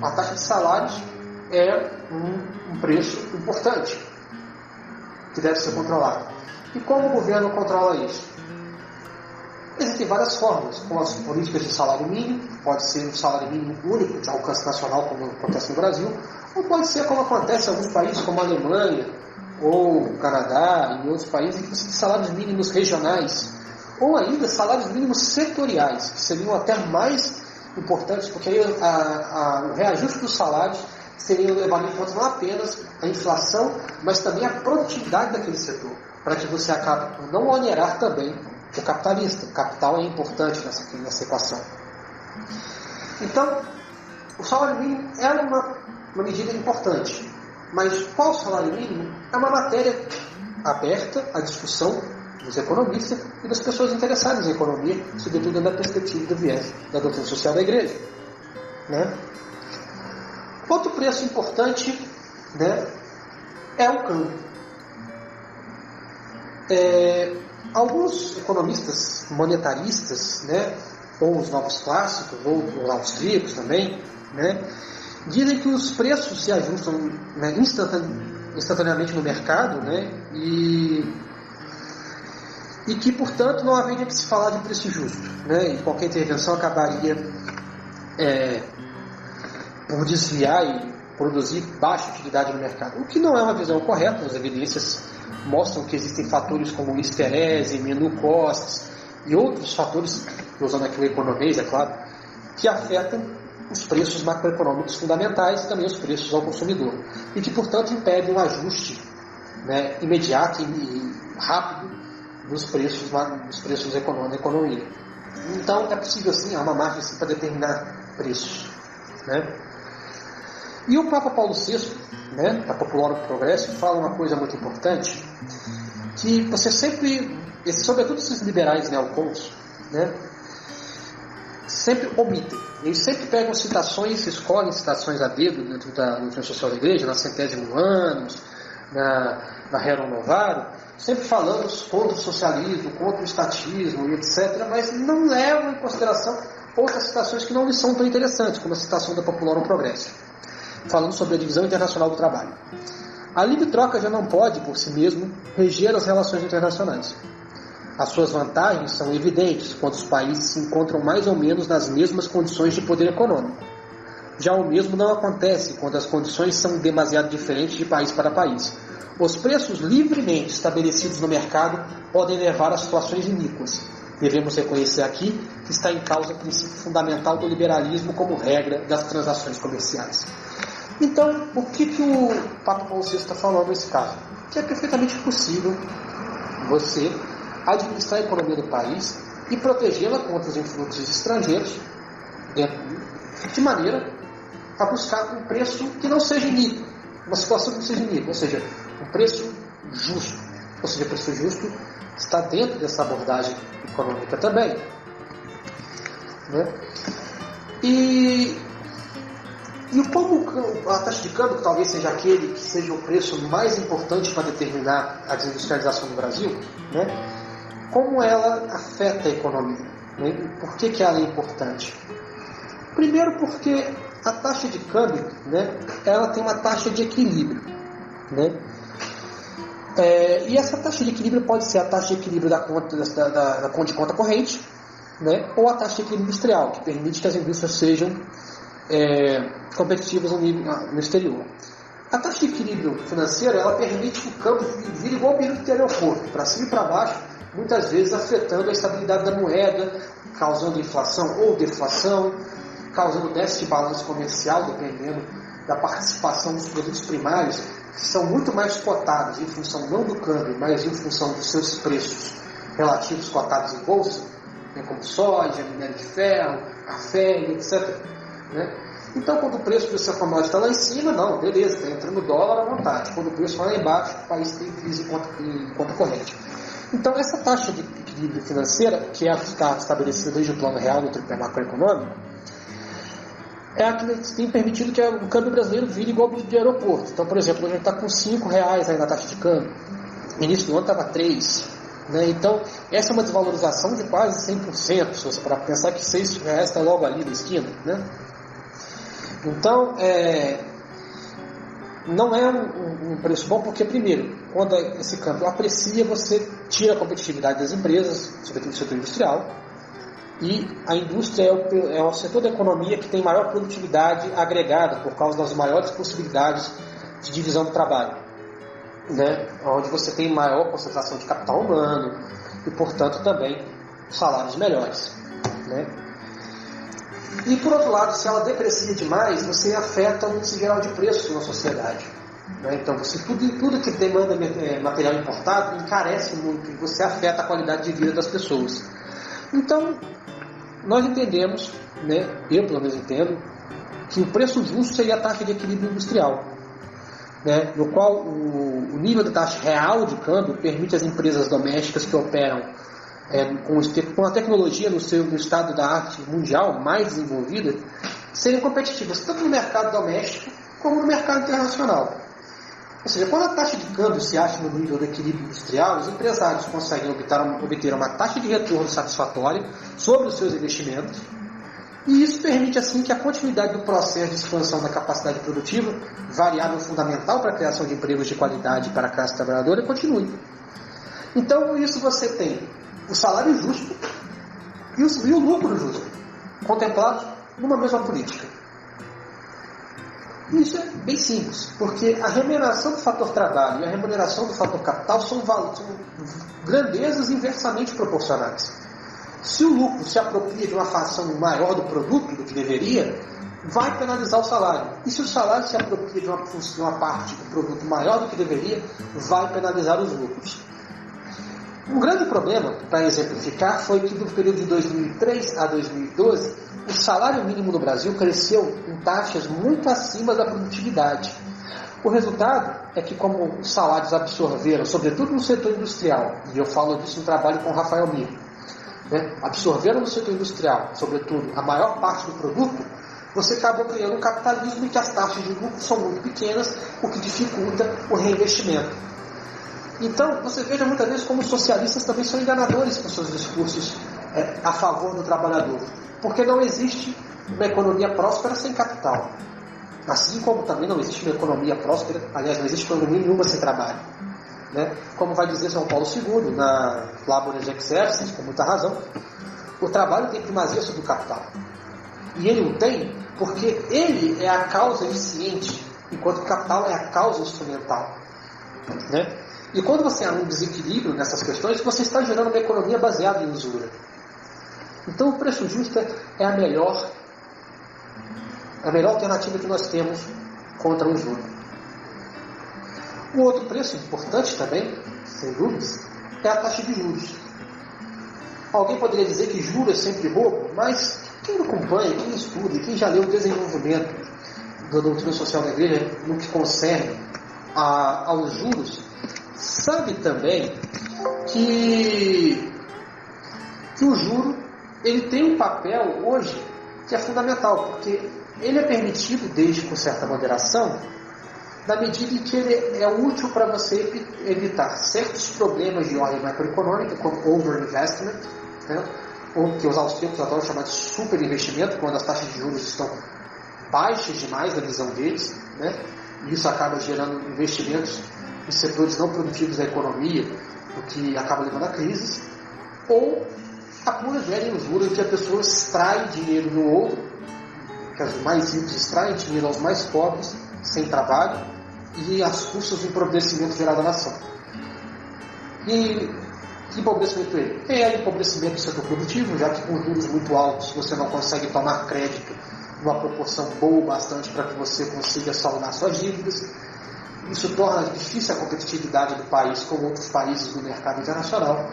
a taxa de salários é um preço importante que deve ser controlado. E como o governo controla isso? Existem várias formas, como as políticas de salário mínimo, pode ser um salário mínimo único, de alcance nacional, como acontece no Brasil, ou pode ser como acontece em alguns países, como a Alemanha, ou o Canadá, e outros países, inclusive salários mínimos regionais, ou ainda salários mínimos setoriais, que seriam até mais importantes, porque aí o reajuste dos salários seria levado em conta não apenas a inflação, mas também a produtividade daquele setor, para que você acabe por não onerar também o capitalista. O capital é importante nessa equação. Então, o salário mínimo é uma medida importante, mas qual o salário mínimo é uma matéria aberta à discussão dos economistas e das pessoas interessadas em economia, sobretudo da perspectiva do viés da doutrina social da igreja, né? Outro preço importante, né, é o câmbio. Alguns economistas monetaristas, né, ou os novos clássicos, ou os austríacos também, né, dizem que os preços se ajustam, né, instantaneamente no mercado, né, e e que, portanto, não haveria que se falar de preço justo, né? E qualquer intervenção acabaria por desviar e produzir baixa utilidade no mercado, o que não é uma visão correta. As evidências mostram que existem fatores como esterese, menu costs e outros fatores, usando aqui o economês, é claro, que afetam os preços macroeconômicos fundamentais e também os preços ao consumidor, e que, portanto, impedem um ajuste, né, imediato e rápido dos preços da economia. Então, é possível, sim, há uma margem assim, para determinar preços, né? E o Papa Paulo VI, né, da Popular Progresso, fala uma coisa muito importante, que você sempre, sobretudo esses liberais neocons, né, sempre omitem. Eles sempre pegam citações, escolhem citações a dedo dentro da doutrina social da Igreja, na Centésimo Annus, na Rerum Novarum, sempre falando contra o socialismo, contra o estatismo e etc., mas não levam em consideração outras citações que não lhes são tão interessantes, como a citação da Popular Progresso, falando sobre a divisão internacional do trabalho. A livre troca já não pode, por si mesmo, reger as relações internacionais. As suas vantagens são evidentes quando os países se encontram mais ou menos nas mesmas condições de poder econômico. Já o mesmo não acontece quando as condições são demasiado diferentes de país para país. Os preços livremente estabelecidos no mercado podem levar a situações iníquas. Devemos reconhecer aqui que está em causa o princípio fundamental do liberalismo como regra das transações comerciais. Então, o que o Papa Paulo VI está falando nesse caso? Que é perfeitamente possível você administrar a economia do país e protegê-la contra os influxos estrangeiros, de maneira a buscar um preço que não seja iníquo, uma situação que não seja iníqua, ou seja, um preço justo. Ou seja, o preço justo está dentro dessa abordagem econômica também, né? E como a taxa de câmbio, que talvez seja aquele que seja o preço mais importante para determinar a desindustrialização do Brasil, né? Como ela afeta a economia, né? Por que ela é importante? Primeiro porque a taxa de câmbio, né, ela tem uma taxa de equilíbrio, né? E essa taxa de equilíbrio pode ser a taxa de equilíbrio da conta de conta corrente, né, ou a taxa de equilíbrio industrial, que permite que as indústrias sejam competitivas no exterior. A taxa de equilíbrio financeiro, ela permite que o câmbio vire igual o período de aeroporto, para cima e para baixo, muitas vezes afetando a estabilidade da moeda, causando inflação ou deflação, causando déficit de balanço comercial, dependendo da participação dos produtos primários, que são muito mais cotados em função não do câmbio, mas em função dos seus preços relativos cotados em bolsa, né, como soja, minério de ferro, café, etc., né? Então, quando o preço do seu commodity está lá em cima, não, beleza, está entrando dólar à vontade. Quando o preço vai lá embaixo, o país tem crise em conta corrente. Então, essa taxa de equilíbrio financeira, que está estabelecida desde o plano real do tripé macroeconômico, é a que tem permitido que o câmbio brasileiro vire igual ao de aeroporto. Então, por exemplo, a gente está com R$5 aí na taxa de câmbio. No início do ano estava 3. Né? Então, essa é uma desvalorização de quase 100%, se você parar para pensar que R$6 está logo ali na esquina. Né? Então, não é um preço bom, porque, primeiro, quando esse câmbio aprecia, você tira a competitividade das empresas, sobretudo do setor industrial, e a indústria é o setor da economia que tem maior produtividade agregada, por causa das maiores possibilidades de divisão do trabalho, né? Onde você tem maior concentração de capital humano e, portanto, também salários melhores, né? E, por outro lado, se ela deprecia demais, você afeta o índice geral de preços na sociedade, né? Então, tudo que demanda material importado encarece muito e você afeta a qualidade de vida das pessoas. Então, nós entendemos, né, eu pelo menos entendo, que o preço justo seria a taxa de equilíbrio industrial, né, no qual o nível da taxa real de câmbio permite às empresas domésticas que operam com a tecnologia no estado da arte mundial mais desenvolvida, serem competitivas tanto no mercado doméstico como no mercado internacional. Ou seja, quando a taxa de câmbio se acha no nível do equilíbrio industrial, os empresários conseguem obter uma taxa de retorno satisfatória sobre os seus investimentos, e isso permite assim que a continuidade do processo de expansão da capacidade produtiva, variável fundamental para a criação de empregos de qualidade para a classe trabalhadora, continue. Então, com isso você tem o salário justo e o lucro justo, contemplados numa mesma política. E isso é bem simples, porque a remuneração do fator trabalho e a remuneração do fator capital são grandezas inversamente proporcionais. Se o lucro se apropria de uma fração maior do produto do que deveria, vai penalizar o salário. E se o salário se apropria de uma parte do produto maior do que deveria, vai penalizar os lucros. Um grande problema, para exemplificar, foi que no período de 2003 a 2012, o salário mínimo no Brasil cresceu em taxas muito acima da produtividade. O resultado é que, como os salários absorveram, sobretudo no setor industrial, e eu falo disso no trabalho com o Rafael Miro, absorveram no setor industrial, sobretudo, a maior parte do produto, você acabou criando um capitalismo em que as taxas de lucro são muito pequenas, o que dificulta o reinvestimento. Então, você veja muitas vezes como os socialistas também são enganadores com seus discursos a favor do trabalhador, porque não existe uma economia próspera sem capital. Assim como também não existe uma economia próspera, aliás, não existe economia nenhuma sem trabalho. Como vai dizer São Paulo II, na Laboris Exercens, com muita razão, o trabalho tem primazia sobre o capital. E ele o tem porque ele é a causa eficiente, enquanto o capital é a causa instrumental. E quando você há um desequilíbrio nessas questões, você está gerando uma economia baseada em usura. Então o preço justo é a melhor alternativa que nós temos contra o usura. O outro preço importante também, sem dúvidas, é a taxa de juros. Alguém poderia dizer que juros é sempre roubo, mas quem acompanha, quem estuda, quem já leu o desenvolvimento da doutrina social da igreja no que concerne aos juros, sabe também que o juro ele tem um papel hoje que é fundamental, porque ele é permitido, desde com certa moderação, na medida em que ele é útil para você evitar certos problemas de ordem macroeconômica, como overinvestment, ou que os austríacos adoram chamar de superinvestimento, quando as taxas de juros estão baixas demais na visão deles, e isso acaba gerando investimentos em setores não produtivos da economia, o que acaba levando a crises, ou a pura velha usura em que a pessoa extrai dinheiro do outro, que os mais ricos extraem dinheiro aos mais pobres, sem trabalho, e às custas do empobrecimento gerado à nação. E que empobrecimento é empobrecimento do setor produtivo, já que com juros muito altos você não consegue tomar crédito numa proporção boa bastante para que você consiga saldar suas dívidas. Isso torna difícil a competitividade do país com outros países do mercado internacional,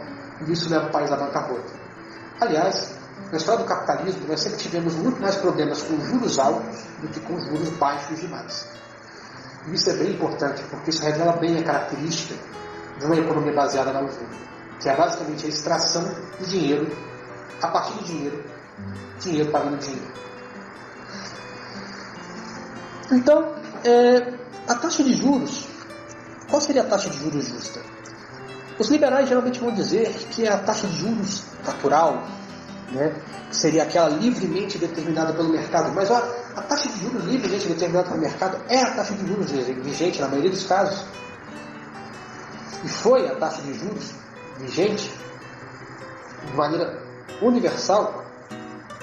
e isso leva o país à bancarrota. Aliás, na história do capitalismo, nós sempre tivemos muito mais problemas com juros altos do que com juros baixos demais. E isso é bem importante, porque isso revela bem a característica de uma economia baseada na usura, que é basicamente a extração do dinheiro, a partir do dinheiro, dinheiro pagando dinheiro. Então, a taxa de juros, qual seria a taxa de juros justa? Os liberais geralmente vão dizer que é a taxa de juros natural, que seria aquela livremente determinada pelo mercado. Mas a taxa de juros livremente determinada pelo mercado é a taxa de juros vigente na maioria dos casos. E foi a taxa de juros vigente de maneira universal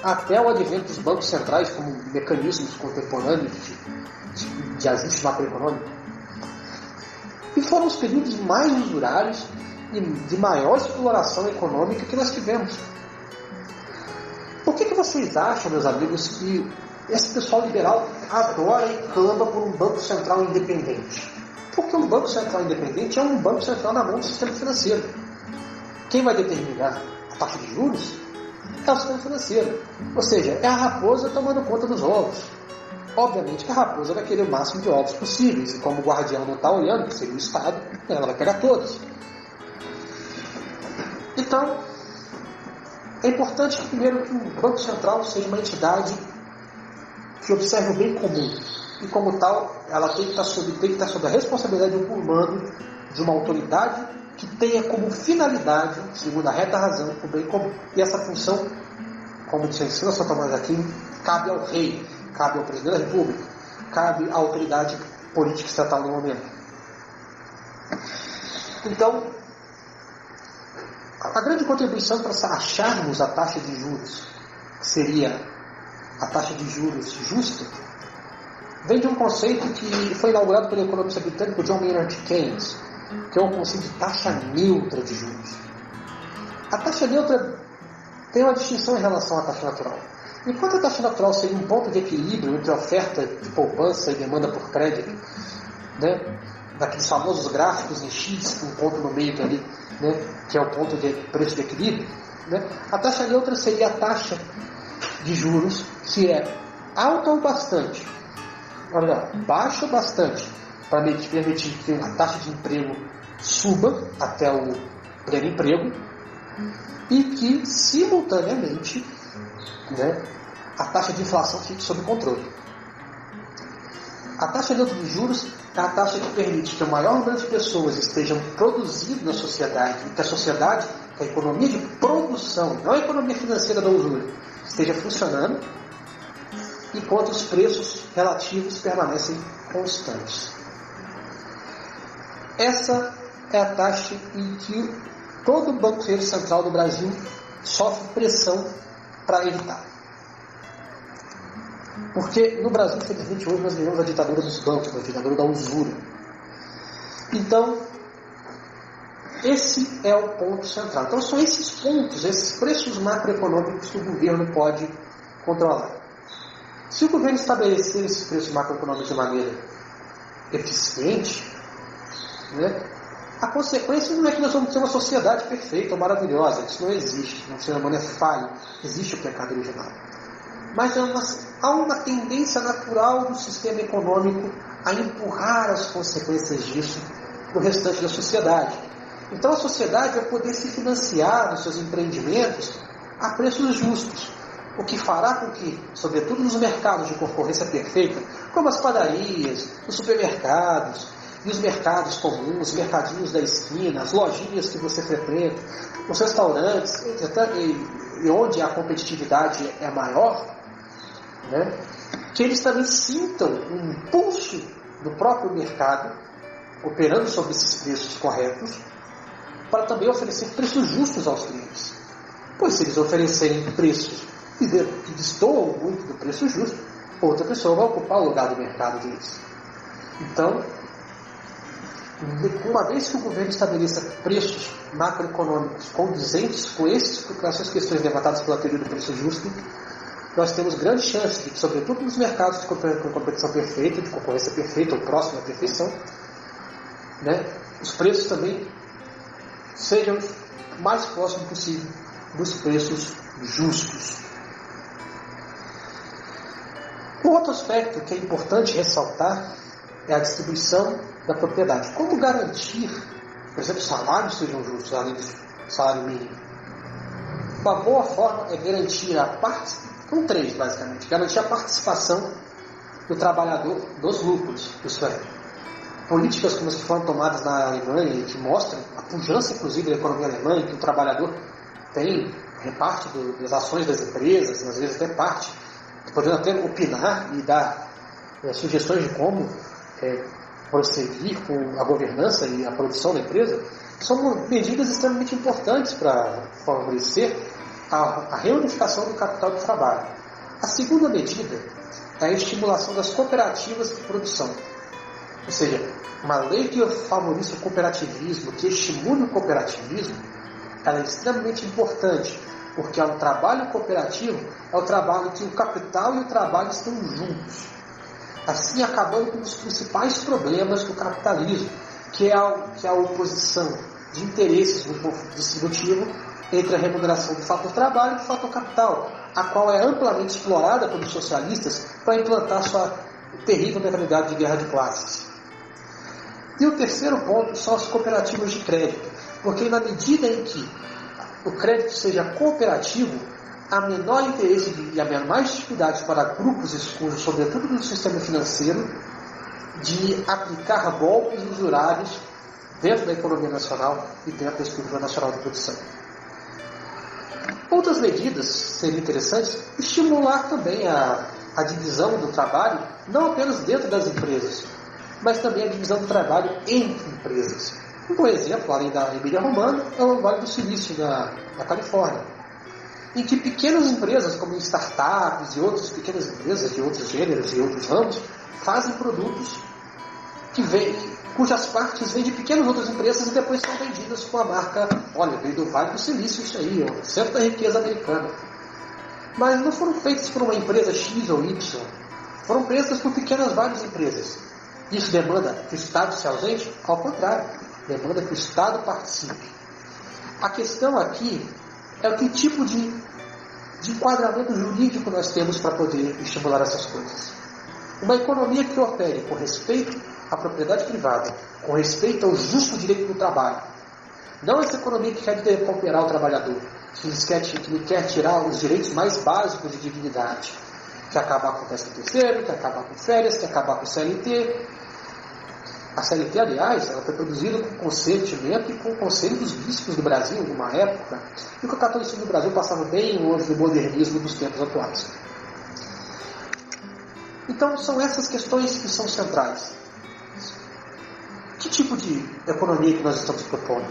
até o advento dos bancos centrais como mecanismos contemporâneos de ajuste macroeconômico. E foram os períodos mais usurários e de maior exploração econômica que nós tivemos. Por que vocês acham, meus amigos, que esse pessoal liberal adora e clama por um banco central independente? Porque um banco central independente é um banco central na mão do sistema financeiro. Quem vai determinar a taxa de juros é o sistema financeiro. Ou seja, é a raposa tomando conta dos ovos. Obviamente que a raposa vai querer o máximo de ovos possíveis, e como o guardião não está olhando, que seria o Estado, ela vai pegar todos. Então, é importante, primeiro, que o Banco Central seja uma entidade que observe o bem comum. E, como tal, ela tem que estar sob a responsabilidade do comando de uma autoridade que tenha como finalidade, segundo a reta razão, o bem comum. E essa função, como disse São Tomás de Aquino, cabe ao rei, cabe ao presidente da República, cabe à autoridade política estatal no momento. Então, a grande contribuição para acharmos a taxa de juros, que seria a taxa de juros justa, vem de um conceito que foi inaugurado pelo economista britânico John Maynard Keynes, que é o conceito de taxa neutra de juros. A taxa neutra tem uma distinção em relação à taxa natural. Enquanto a taxa natural seria um ponto de equilíbrio entre a oferta de poupança e demanda por crédito, né, daqueles famosos gráficos em X, com um ponto no meio ali, né, que é o ponto de preço de equilíbrio, né, a taxa neutra seria a taxa de juros que é alta o bastante, olha, baixa o bastante, para permitir que a taxa de emprego suba até o pleno emprego e que, simultaneamente, né, a taxa de inflação fique sob controle. A taxa neutra de juros é a taxa que permite que o maior número de pessoas estejam produzindo na sociedade, e que a sociedade, que a economia de produção, não a economia financeira da usura, esteja funcionando, enquanto os preços relativos permanecem constantes. Essa é a taxa em que todo o Banco Central do Brasil sofre pressão para evitar. Porque no Brasil, infelizmente, hoje nós vivemos a ditadura dos bancos, a ditadura da usura. Então, esse é o ponto central. Então, são esses pontos, esses preços macroeconômicos que o governo pode controlar. Se o governo estabelecer esses preços macroeconômicos de maneira eficiente, né, a consequência não é que nós vamos ter uma sociedade perfeita ou maravilhosa. Isso não existe. O ser humano é falho. Existe o pecado original. Mas há uma tendência natural do sistema econômico a empurrar as consequências disso para o restante da sociedade. Então a sociedade vai poder se financiar nos seus empreendimentos a preços justos, o que fará com que, sobretudo nos mercados de concorrência perfeita, como as padarias, os supermercados e os mercados comuns, os mercadinhos da esquina, as lojinhas que você frequenta, os restaurantes, e onde a competitividade é maior, né, que eles também sintam um impulso do próprio mercado, operando sobre esses preços corretos, para também oferecer preços justos aos clientes. Pois se eles oferecerem preços que destoam muito do preço justo, outra pessoa vai ocupar o lugar do mercado deles. Então, uma vez que o governo estabeleça preços macroeconômicos condizentes com essas questões levantadas pela teoria do preço justo, nós temos grande chance de que, sobretudo nos mercados de competição perfeita, de concorrência perfeita ou próxima à perfeição, né, os preços também sejam o mais próximo possível dos preços justos. Um outro aspecto que é importante ressaltar é a distribuição da propriedade. Como garantir, por exemplo, salários sejam justos, além do salário mínimo? Uma boa forma é garantir a participação, são três basicamente, garantir a participação do trabalhador dos lucros, isso é, políticas como as que foram tomadas na Alemanha e que mostram a pujança, inclusive, da economia alemã, que o trabalhador tem parte das ações das empresas, às vezes até parte, podendo até opinar e dar sugestões de como prosseguir com a governança e a produção da empresa, são medidas extremamente importantes para favorecer a reunificação do capital de trabalho. A segunda medida é a estimulação das cooperativas de produção. Ou seja, uma lei que favoreça o cooperativismo, que estimule o cooperativismo, ela é extremamente importante, porque o trabalho cooperativo é o trabalho que o capital e o trabalho estão juntos. Assim, acabando com um dos principais problemas do capitalismo, que é a oposição de interesses no conflito distributivo entre a remuneração do fator trabalho e do fator capital, a qual é amplamente explorada pelos socialistas para implantar sua terrível mentalidade de guerra de classes. E o terceiro ponto são as cooperativas de crédito, porque na medida em que o crédito seja cooperativo, há menor interesse e há mais dificuldades para grupos escuros, sobretudo no sistema financeiro, de aplicar golpes usurários dentro da economia nacional e dentro da estrutura nacional de produção. Outras medidas seriam interessantes estimular também a divisão do trabalho, não apenas dentro das empresas, mas também a divisão do trabalho entre empresas. Um exemplo, além da Emília-Romagna, é o Vale do Silício, na Califórnia, em que pequenas empresas, como startups e outras pequenas empresas de outros gêneros e outros ramos, fazem produtos cujas partes vêm de pequenas outras empresas e depois são vendidas com a marca, olha, veio do Vale do Silício isso aí, o centro da riqueza americana. Mas não foram feitas por uma empresa X ou Y, foram feitas por várias empresas. Isso demanda que o Estado se ausente? Ao contrário, demanda que o Estado participe. A questão aqui é o que tipo de enquadramento jurídico nós temos para poder estimular essas coisas. Uma economia que opere com respeito à propriedade privada, com respeito ao justo direito do trabalho. Não essa economia que quer depauperar o trabalhador, que quer tirar os direitos mais básicos de dignidade, que acabar com o 13º, que acabar com férias, que acabar com o CLT. A CLT, aliás, ela foi produzida com consentimento e com o conselho dos bispos do Brasil, numa época em que o catolicismo do Brasil passava bem longe do modernismo dos tempos atuais. Então, são essas questões que são centrais. Que tipo de economia que nós estamos propondo?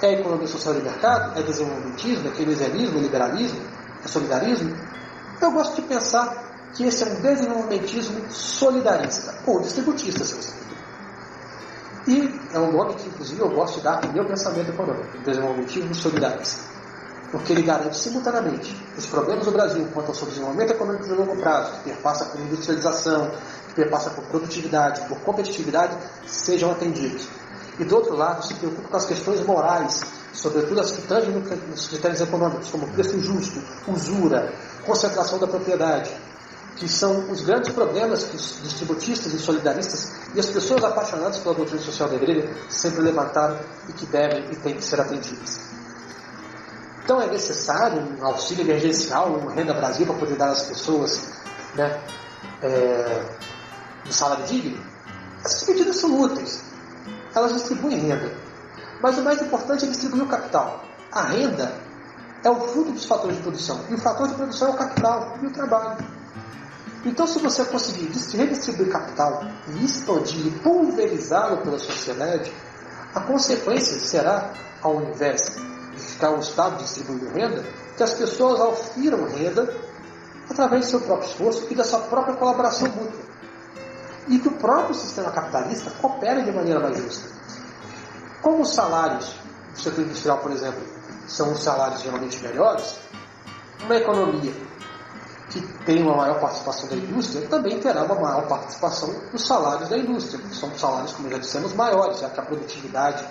É a economia social de mercado? É desenvolvimentismo? É keynesianismo? É liberalismo? É solidarismo? Eu gosto de pensar que esse é um desenvolvimentismo solidarista, ou distributista, se você quiser. E é um nome que, inclusive, eu gosto de dar para o meu pensamento econômico, desenvolvimentismo solidarista. Porque ele garante simultaneamente os problemas do Brasil quanto ao seu desenvolvimento econômico de longo prazo, que perpassa por industrialização, que perpassa por produtividade, por competitividade, sejam atendidos. E do outro lado, se preocupa com as questões morais, sobretudo as que tangem nos critérios econômicos, como preço injusto, usura, concentração da propriedade, que são os grandes problemas que os distributistas e solidaristas e as pessoas apaixonadas pela doutrina social da igreja sempre levantaram e que devem e têm que ser atendidas. Então é necessário um auxílio emergencial, um Renda Brasil para poder dar às pessoas um salário digno? Essas medidas são úteis. Elas distribuem renda. Mas o mais importante é distribuir o capital. A renda é o fruto dos fatores de produção. E o fator de produção é o capital e o trabalho. Então, se você conseguir redistribuir capital e expandir e pulverizá-lo pela sociedade, a consequência será, ao invés de ficar o Estado distribuindo renda, que as pessoas aufiram renda através do seu próprio esforço e da sua própria colaboração mútua. E que o próprio sistema capitalista coopere de maneira mais justa. Como os salários do setor industrial, por exemplo, são os salários geralmente melhores, uma economia que tem uma maior participação da indústria também terá uma maior participação dos salários da indústria, porque são salários, como já dissemos, maiores, já que a produtividade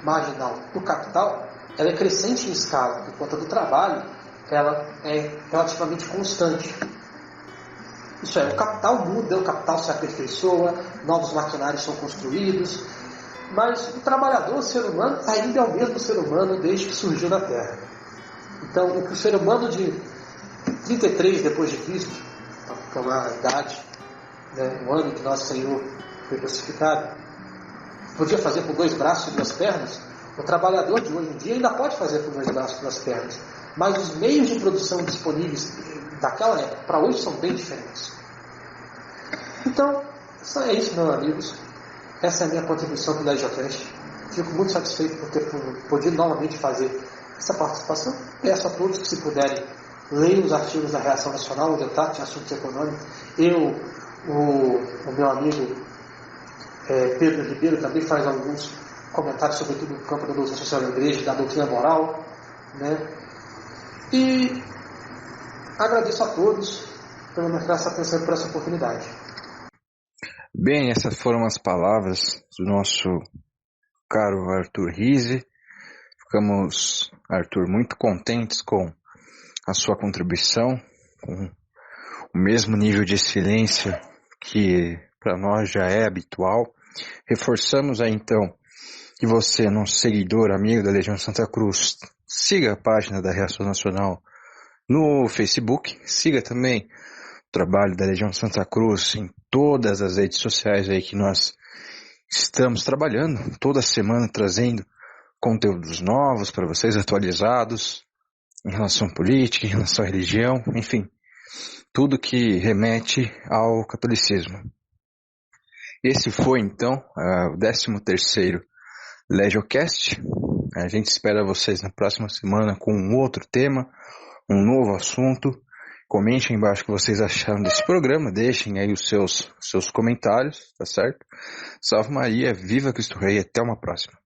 marginal do capital ela é crescente em escala, enquanto a do trabalho ela é relativamente constante. Isso é, o capital muda, o capital se aperfeiçoa, novos maquinários são construídos, mas o trabalhador, o ser humano, ainda é o mesmo ser humano desde que surgiu na Terra. Então, o que o ser humano de 33 depois de Cristo, que é uma idade, o ano que nosso Senhor foi crucificado, podia fazer com 2 braços e 2 pernas, o trabalhador de hoje em dia ainda pode fazer com 2 braços e 2 pernas, mas os meios de produção disponíveis daquela época para hoje são bem diferentes. Então, é isso, meus amigos. Essa é a minha contribuição para o LegioCast. Fico muito satisfeito por ter podido novamente fazer essa participação. Peço a todos que, se puderem, leiam os artigos da Reação Nacional, onde eu trato de assuntos econômicos. O meu amigo Pedro Ribeiro também faz alguns comentários, sobretudo no campo da doutrina social da igreja, da doutrina moral, E agradeço a todos pela me dar essa atenção e por essa oportunidade. Bem, essas foram as palavras do nosso caro Arthur Rizzi. Ficamos, Arthur, muito contentes com a sua contribuição, com o mesmo nível de excelência que para nós já é habitual. Reforçamos aí então que você, nosso seguidor, amigo da Legião Santa Cruz, siga a página da Reação Nacional no Facebook, siga também o trabalho da Legião Santa Cruz em todas as redes sociais aí que nós estamos trabalhando, toda semana trazendo conteúdos novos para vocês, atualizados, em relação à política, em relação à religião, enfim, tudo que remete ao catolicismo. Esse foi, então, o 13º LegioCast. A gente espera vocês na próxima semana com um outro tema, um novo assunto. Comentem aí embaixo o que vocês acharam desse programa, deixem aí os seus comentários, tá certo? Salve Maria, viva Cristo Rei, até uma próxima.